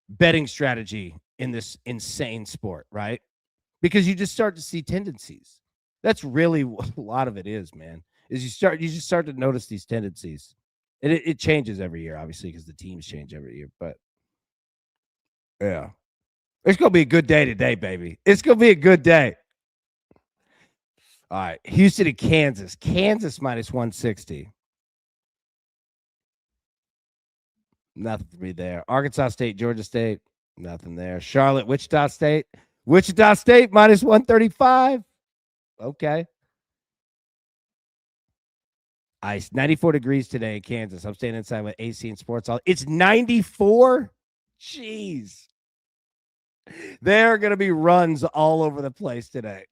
betting strategy in this insane sport, right? Because you just start to see tendencies. That's really what a lot of it is, man. Is you just start to notice these tendencies. And it changes every year, obviously, because the teams change every year. But yeah. It's gonna be a good day today, baby. It's gonna be a good day. All right. Houston and Kansas. Kansas minus 160. Nothing for me there. Arkansas State, Georgia State. Nothing there. Charlotte, Wichita State. Wichita State minus 135. Okay. Ice. 94 degrees today in Kansas. I'm staying inside with AC and Sports All. It's 94. Jeez. There are going to be runs all over the place today.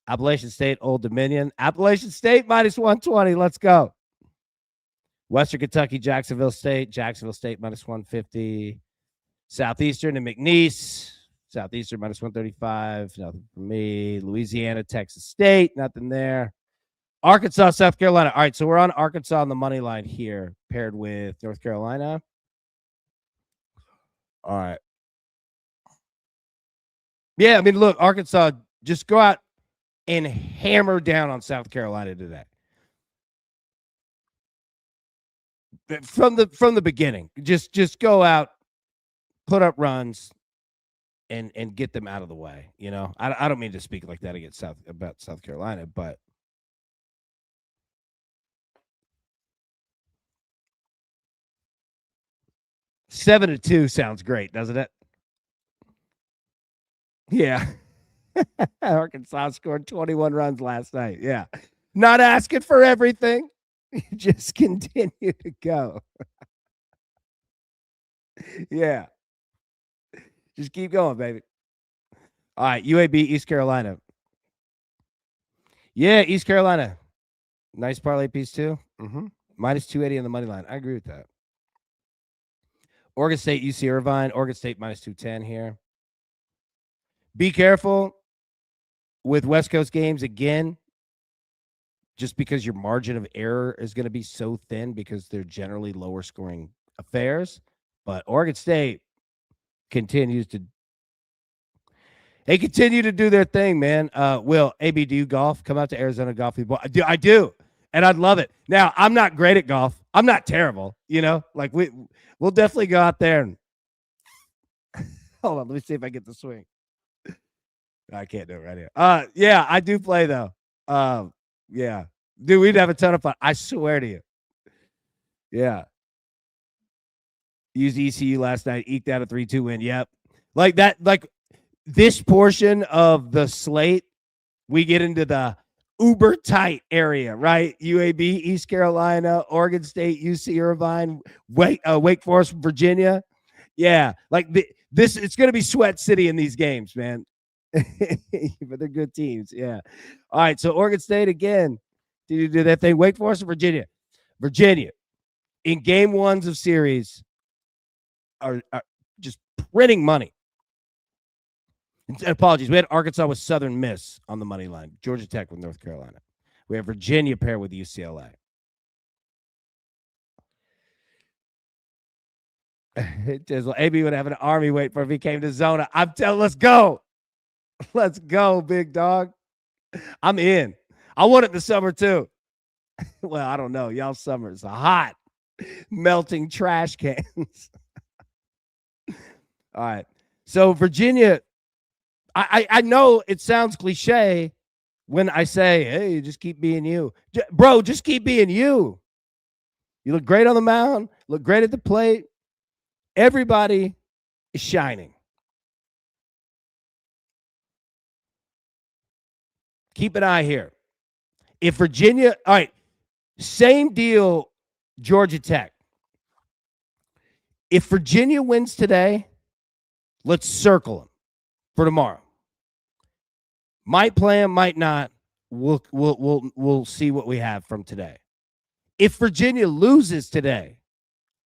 Appalachian State, Old Dominion. Appalachian State minus 120. Let's go. Western Kentucky, Jacksonville State. Jacksonville State minus 150. Southeastern and McNeese. Southeastern minus 135. Nothing for me. Louisiana, Texas State. Nothing there. Arkansas, South Carolina. All right, so we're on Arkansas on the money line here, paired with North Carolina. All right. Yeah, I mean, look, Arkansas, just go out and hammer down on South Carolina today. From the beginning, just go out, put up runs, and get them out of the way. You know, I don't mean to speak like that against South Carolina, but 7-2 sounds great, doesn't it? Yeah. Arkansas scored 21 runs last night. Yeah. Not asking for everything. Just continue to go. Yeah. Just keep going, baby. All right. UAB, East Carolina. Yeah, East Carolina. Nice parlay piece, too. Mm-hmm. Minus 280 on the money line. I agree with that. Oregon State, UC Irvine. Oregon State minus 210 here. Be careful with West Coast games again, just because your margin of error is going to be so thin because they're generally lower scoring affairs. But Oregon State continues to continue to do their thing, man. Will AB do golf? Come out to Arizona Golf. I do, and I'd love it. Now, I'm not great at golf. I'm not terrible, you know. Like we'll definitely go out there and hold on. Let me see if I get the swing. I can't do it right here. Yeah, I do play though. Yeah, dude, we'd have a ton of fun. I swear to you. Yeah. Used ECU last night, eked out a 3-2 win. Yep. Like that, like this portion of the slate, we get into the uber tight area, right? UAB, East Carolina, Oregon State, UC Irvine, Wake Forest, Virginia. Yeah. Like this, it's going to be sweat city in these games, man. But they're good teams. Yeah. All right. So Oregon State again. Did you do that thing? Wake Forest or Virginia? Virginia in game ones of series are just printing money. And apologies. We had Arkansas with Southern Miss on the money line. Georgia Tech with North Carolina. We have Virginia pair with UCLA. AB would have an army wait for if he came to Zona. I'm telling, let's go. Let's go, big dog. I'm in. I want it in the summer too. Well, I don't know. Y'all summer's hot. Melting trash cans. All right. So Virginia, I know it sounds cliche when I say, hey, just keep being you. Bro, just keep being you. You look great on the mound, look great at the plate. Everybody is shining. Keep an eye here. If Virginia, all right, same deal, Georgia Tech. If Virginia wins today, let's circle them for tomorrow. Might play them, might not. We'll see what we have from today. If Virginia loses today,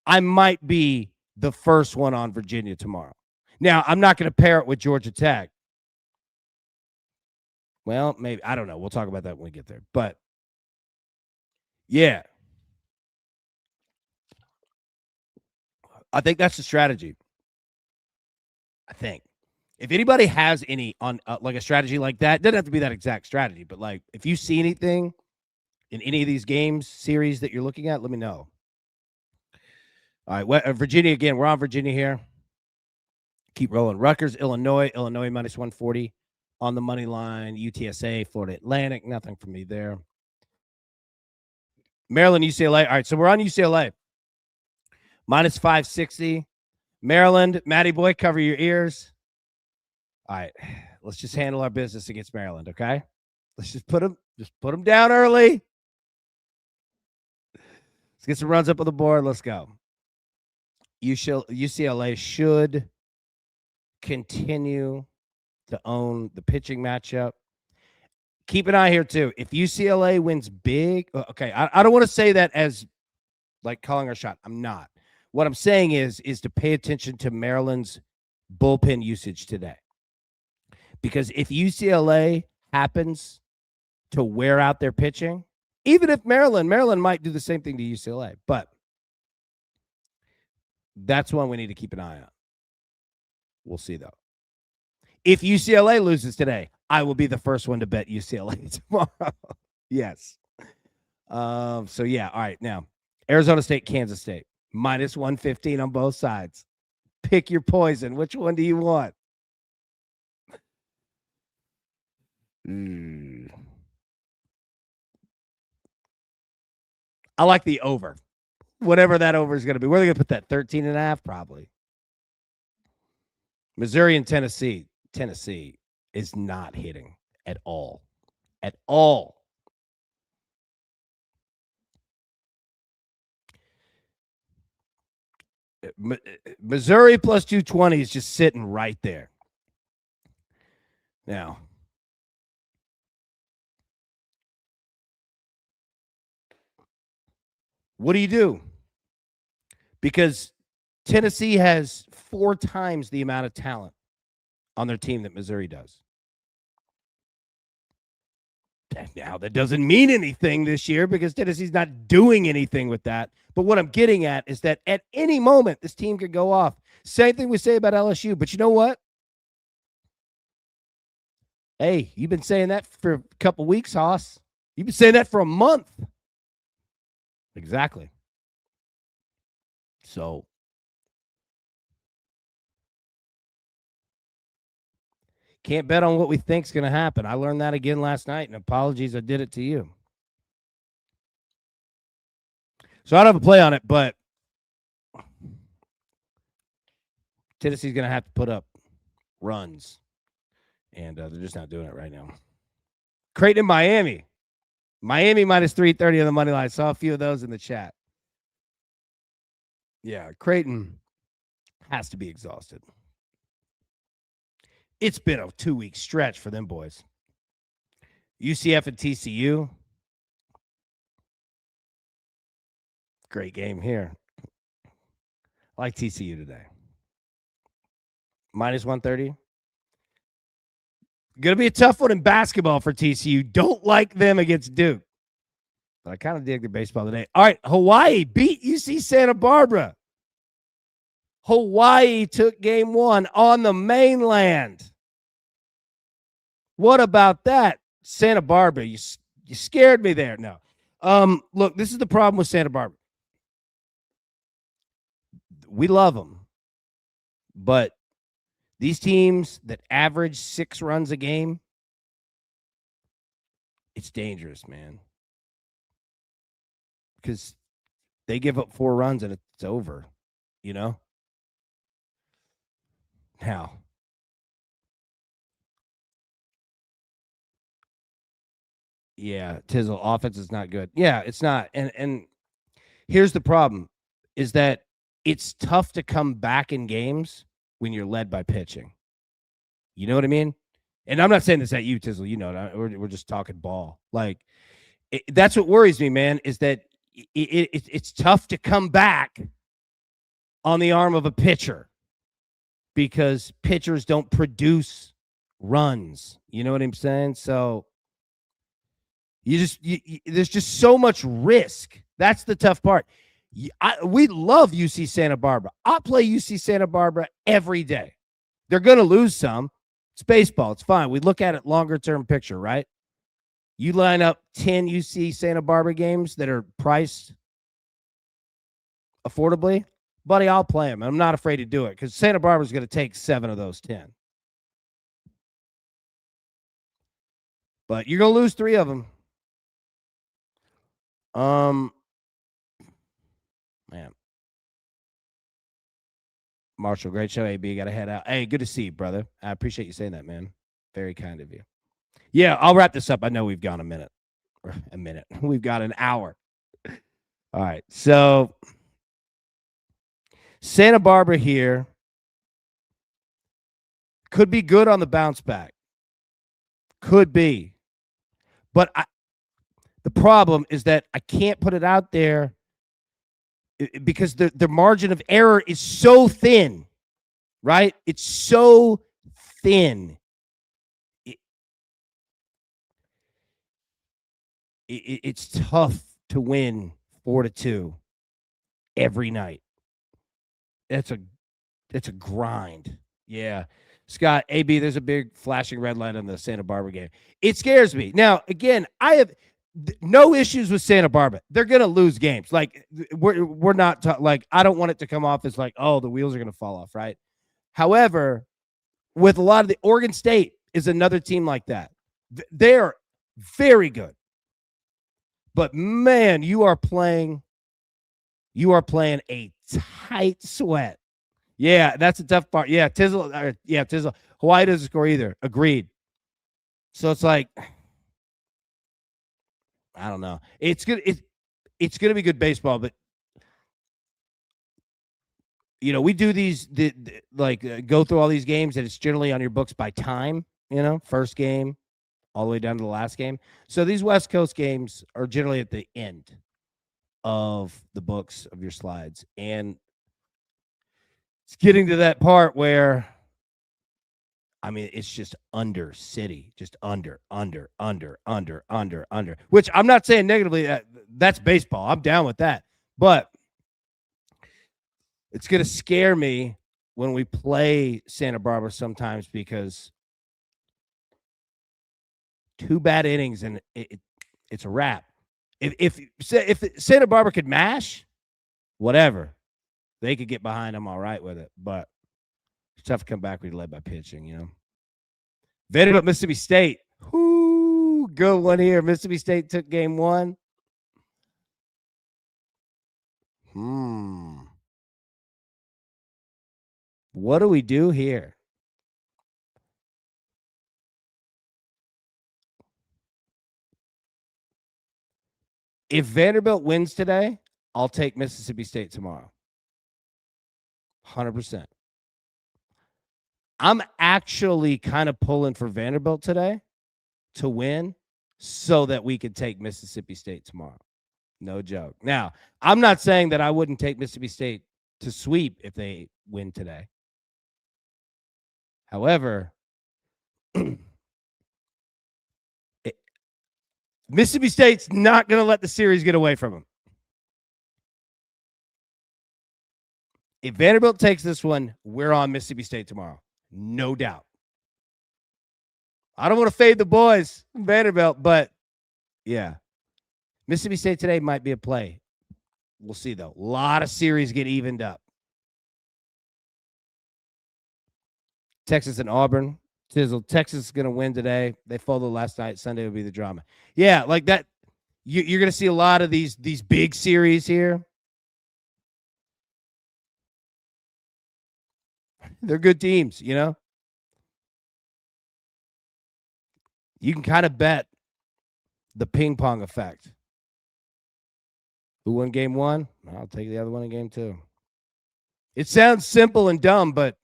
I might be the first one on Virginia tomorrow. Now, I'm not going to pair it with Georgia Tech. Well, maybe. I don't know. We'll talk about that when we get there. But, yeah. I think that's the strategy. I think if anybody has any on like a strategy like that, doesn't have to be that exact strategy, but like if you see anything in any of these games series that you're looking at, let me know. All right, Virginia again. We're on Virginia here. Keep rolling. Rutgers, Illinois. Illinois minus 140 on the money line. UTSA, Florida Atlantic. Nothing for me there. Maryland, UCLA. All right, so we're on UCLA. Minus 560. Maryland, Matty boy, cover your ears. All right, let's just handle our business against Maryland, okay? Let's just put them down early. Let's get some runs up on the board. Let's go. UCLA should continue to own the pitching matchup. Keep an eye here, too. If UCLA wins big, okay, I don't want to say that as like calling our shot. I'm not. What I'm saying is to pay attention to Maryland's bullpen usage today. Because if UCLA happens to wear out their pitching, even if Maryland might do the same thing to UCLA, but that's one we need to keep an eye on. We'll see, though. If UCLA loses today, I will be the first one to bet UCLA tomorrow. Yes. So, yeah. All right. Now, Arizona State, Kansas State. Minus 115 on both sides. Pick your poison. Which one do you want? I like the over. Whatever that over is going to be. Where are they going to put that? 13.5? Probably. Missouri and Tennessee. Tennessee is not hitting at all. At all. Missouri plus 220 is just sitting right there. Now, what do? Because Tennessee has 4 times the amount of talent on their team that Missouri does. Now, that doesn't mean anything this year because Tennessee's not doing anything with that. But what I'm getting at is that at any moment, this team could go off. Same thing we say about LSU. But you know what? Hey, you've been saying that for a couple weeks, Haas. You've been saying that for a month. Exactly. So, can't bet on what we think is going to happen. I learned that again last night, and apologies I did it to you. So I don't have a play on it, but Tennessee's going to have to put up runs, and they're just not doing it right now. Creighton and Miami. Miami minus 330 on the money line. I saw a few of those in the chat. Yeah, Creighton has to be exhausted. It's been a 2-week stretch for them boys. UCF and TCU. Great game here. I like TCU today. Minus 130. Going to be a tough one in basketball for TCU. Don't like them against Duke. But I kind of dig the baseball today. All right, Hawaii beat UC Santa Barbara. Hawaii took game 1 on the mainland. What about that? Santa Barbara, you scared me there. No. Look, this is the problem with Santa Barbara. We love them. But these teams that average 6 runs a game, it's dangerous, man. Because they give up 4 runs and it's over, you know? Now, yeah, Tizzle, offense is not good. Yeah, it's not. And here's the problem, is that it's tough to come back in games when you're led by pitching. You know what I mean? And I'm not saying this at you, Tizzle. You know, we're just talking ball. Like, that's what worries me, man, is that it's tough to come back on the arm of a pitcher because pitchers don't produce runs. You know what I'm saying? So there's just so much risk. That's the tough part. We love UC Santa Barbara. I play UC Santa Barbara every day. They're going to lose some. It's baseball. It's fine. We look at it longer term picture, right? You line up 10 UC Santa Barbara games that are priced affordably, buddy, I'll play them. I'm not afraid to do it because Santa Barbara's going to take 7 of those 10. But you're going to lose 3 of them. Man. Marshall, great show, AB. Got to head out. Hey, good to see you, brother. I appreciate you saying that, man. Very kind of you. Yeah, I'll wrap this up. I know we've gone a minute. We've got an hour. All right. So Santa Barbara here could be good on the bounce back. Could be. But the problem is that I can't put it out there because the margin of error is so thin, right? It's so thin. It's tough to win 4-2 every night. That's a grind. Yeah. Scott, AB, there's a big flashing red light on the Santa Barbara game. It scares me. Now, again, I have no issues with Santa Barbara. They're going to lose games. Like, we're not like, I don't want it to come off as like, oh, the wheels are going to fall off, right? However, with a lot of the Oregon State is another team like that. They're very good. But man, you are playing a tight sweat. Yeah, that's a tough part. Yeah, Tizzle. Hawaii doesn't score either. Agreed. So it's like, I don't know. It's good. It's going to be good baseball, but we do these go through all these games, and it's generally on your books by time. First game all the way down to the last game. So these West Coast games are generally at the end of the books of your slides, and it's getting to that part where, I mean, it's just under city, just under, which I'm not saying negatively. That's baseball. I'm down with that. But it's going to scare me when we play Santa Barbara sometimes because 2 bad innings and it's a wrap. If Santa Barbara could mash, whatever, they could get behind them all right with it. But it's tough to come back when you're led by pitching, Vanderbilt, Mississippi State. Whoo, good one here. Mississippi State took game 1. What do we do here? If Vanderbilt wins today, I'll take Mississippi State tomorrow. 100%. I'm actually kind of pulling for Vanderbilt today to win so that we could take Mississippi State tomorrow. No joke. Now, I'm not saying that I wouldn't take Mississippi State to sweep if they win today. However, Mississippi State's not going to let the series get away from them. If Vanderbilt takes this one, we're on Mississippi State tomorrow. No doubt. I don't want to fade the boys from Vanderbilt, but yeah. Mississippi State today might be a play. We'll see, though. A lot of series get evened up. Texas and Auburn. Tizzle. Texas is going to win today. They folded last night. Sunday will be the drama. Yeah, like that. You're going to see a lot of these big series here. They're good teams, You can kind of bet the ping pong effect. Who won game 1? I'll take the other one in game 2. It sounds simple and dumb, but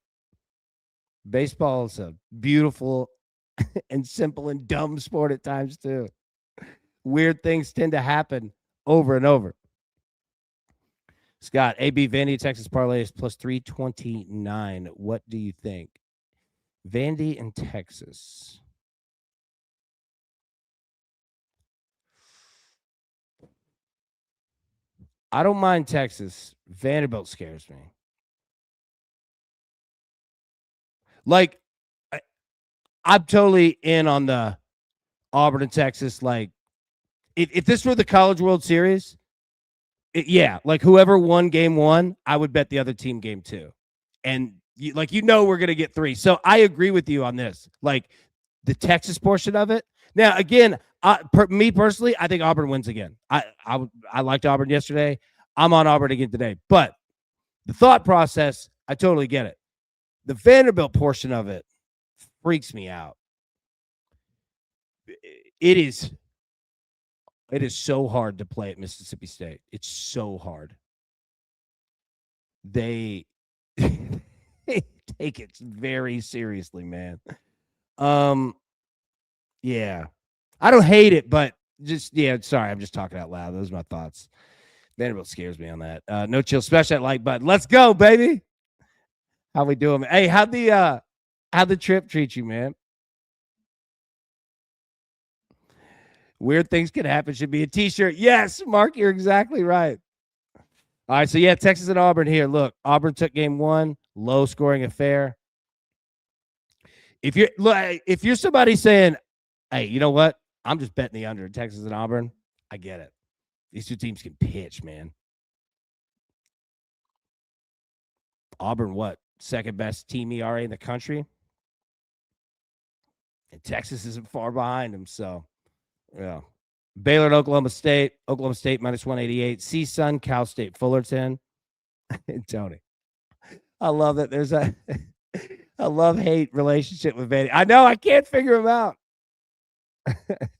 baseball is a beautiful and simple and dumb sport at times too. Weird things tend to happen over and over. Scott, AB Vandy Texas parlay is plus 329. What do you think? Vandy and Texas. I don't mind Texas. Vanderbilt scares me. Like, I'm totally in on the Auburn and Texas. Like, if this were the College World Series, yeah, like whoever won game one, I would bet the other team game two. And we're going to get three. So I agree with you on this. Like the Texas portion of it. Now, again, me personally, I think Auburn wins again. I liked Auburn yesterday. I'm on Auburn again today. But the thought process, I totally get it. The Vanderbilt portion of it freaks me out. It is so hard to play at Mississippi State. It's so hard. They take it very seriously, man. Yeah. I don't hate it, but sorry, I'm just talking out loud. Those are my thoughts. Vanderbilt scares me on that. No chill, smash that like button. Let's go, baby. How we doing? Hey, how'd the trip treat you, man? Weird things can happen should be a t-shirt. Yes, Mark, you're exactly right. All right, so yeah, Texas and Auburn here. Look, Auburn took game one, low scoring affair. If you're somebody saying, hey, you know what? I'm just betting the under Texas and Auburn. I get it. These two teams can pitch, man. Auburn, what? Second best team ERA in the country. And Texas isn't far behind them. So, yeah. Baylor and Oklahoma State. Oklahoma State minus 188. CSUN, Cal State, Fullerton. And Tony. I love that there's a love-hate relationship with Vandy. I know. I can't figure him out.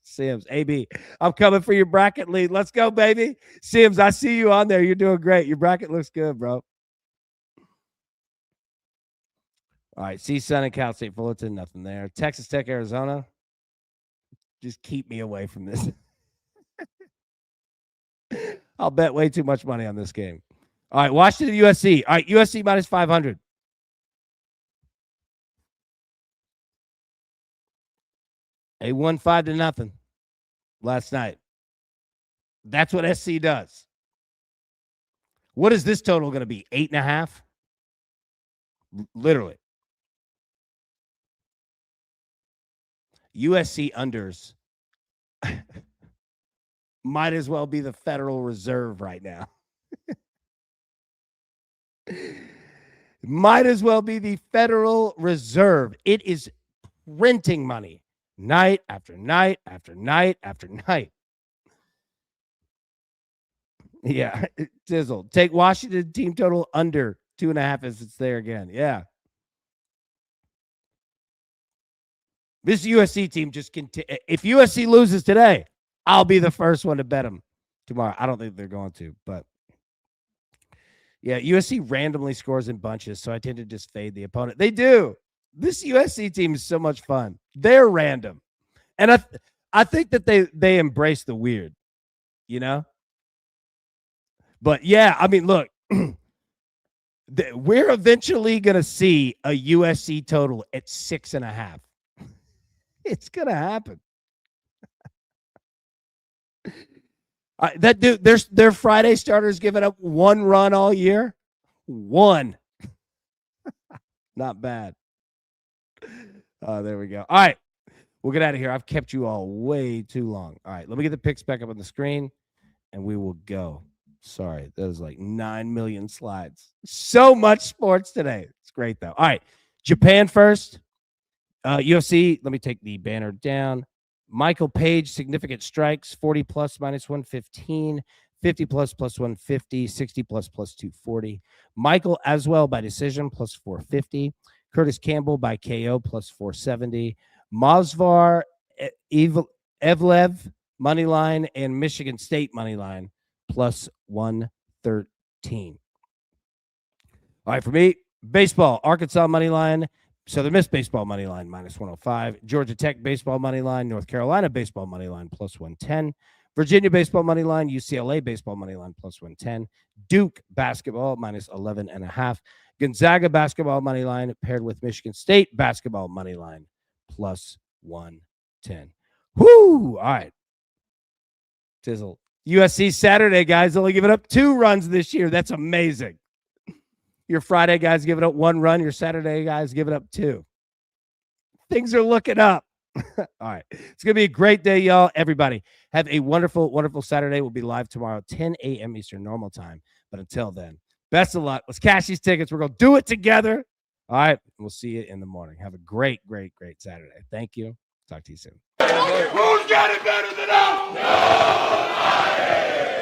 Sims, AB, I'm coming for your bracket lead. Let's go, baby. Sims, I see you on there. You're doing great. Your bracket looks good, bro. All right, CSUN and Cal State Fullerton, nothing there. Texas Tech, Arizona. Just keep me away from this. I'll bet way too much money on this game. All right, Washington, USC. All right, USC minus 500. They won 5-0 last night. That's what SC does. What is this total going to be? 8.5? Literally. USC unders might as well be the Federal Reserve right now. Might as well be the Federal Reserve. It is printing money night after night after night after night. Yeah, Sizzle. Take Washington team total under 2.5 if it's there again. Yeah. This USC team just continue. If USC loses today, I'll be the first one to bet them tomorrow. I don't think they're going to, but yeah, USC randomly scores in bunches, so I tend to just fade the opponent. They do. This USC team is so much fun. They're random, and I think that they embrace the weird, you know. But yeah, I mean, look, we're eventually gonna see a USC total at 6.5. It's gonna happen. That dude, their Friday starters giving up one run all year. One. Not bad. There we go. All right. We'll get out of here. I've kept you all way too long. All right. Let me get the picks back up on the screen and we will go. Sorry. That was like 9 million slides. So much sports today. It's great, though. All right. Japan first. UFC. Let me take the banner down. Michael Page, significant strikes, 40 plus minus 115, 50 plus plus 150, 60 plus plus 240. Michael Aswell by decision plus 450. Curtis Campbell by KO plus 470. Mazvar Evlev money line and Michigan State money line plus 113. All right, for me, baseball, Arkansas money line. Southern Miss baseball money line minus 105. Georgia Tech baseball money line. North Carolina baseball money line plus 110. Virginia baseball money line. UCLA baseball money line plus 110. Duke basketball minus 11.5. Gonzaga basketball money line paired with Michigan State basketball money line plus 110. Whoo! All right. Tizzle. USC Saturday guys only giving up 2 runs this year. That's amazing. Your Friday guys giving up 1 run. Your Saturday guys giving up 2. Things are looking up. All right. It's going to be a great day, y'all. Everybody, have a wonderful, wonderful Saturday. We'll be live tomorrow, 10 a.m. Eastern normal time. But until then, best of luck. Let's cash these tickets. We're going to do it together. All right. We'll see you in the morning. Have a great, great, great Saturday. Thank you. Talk to you soon. Who's got it better than us? Nobody.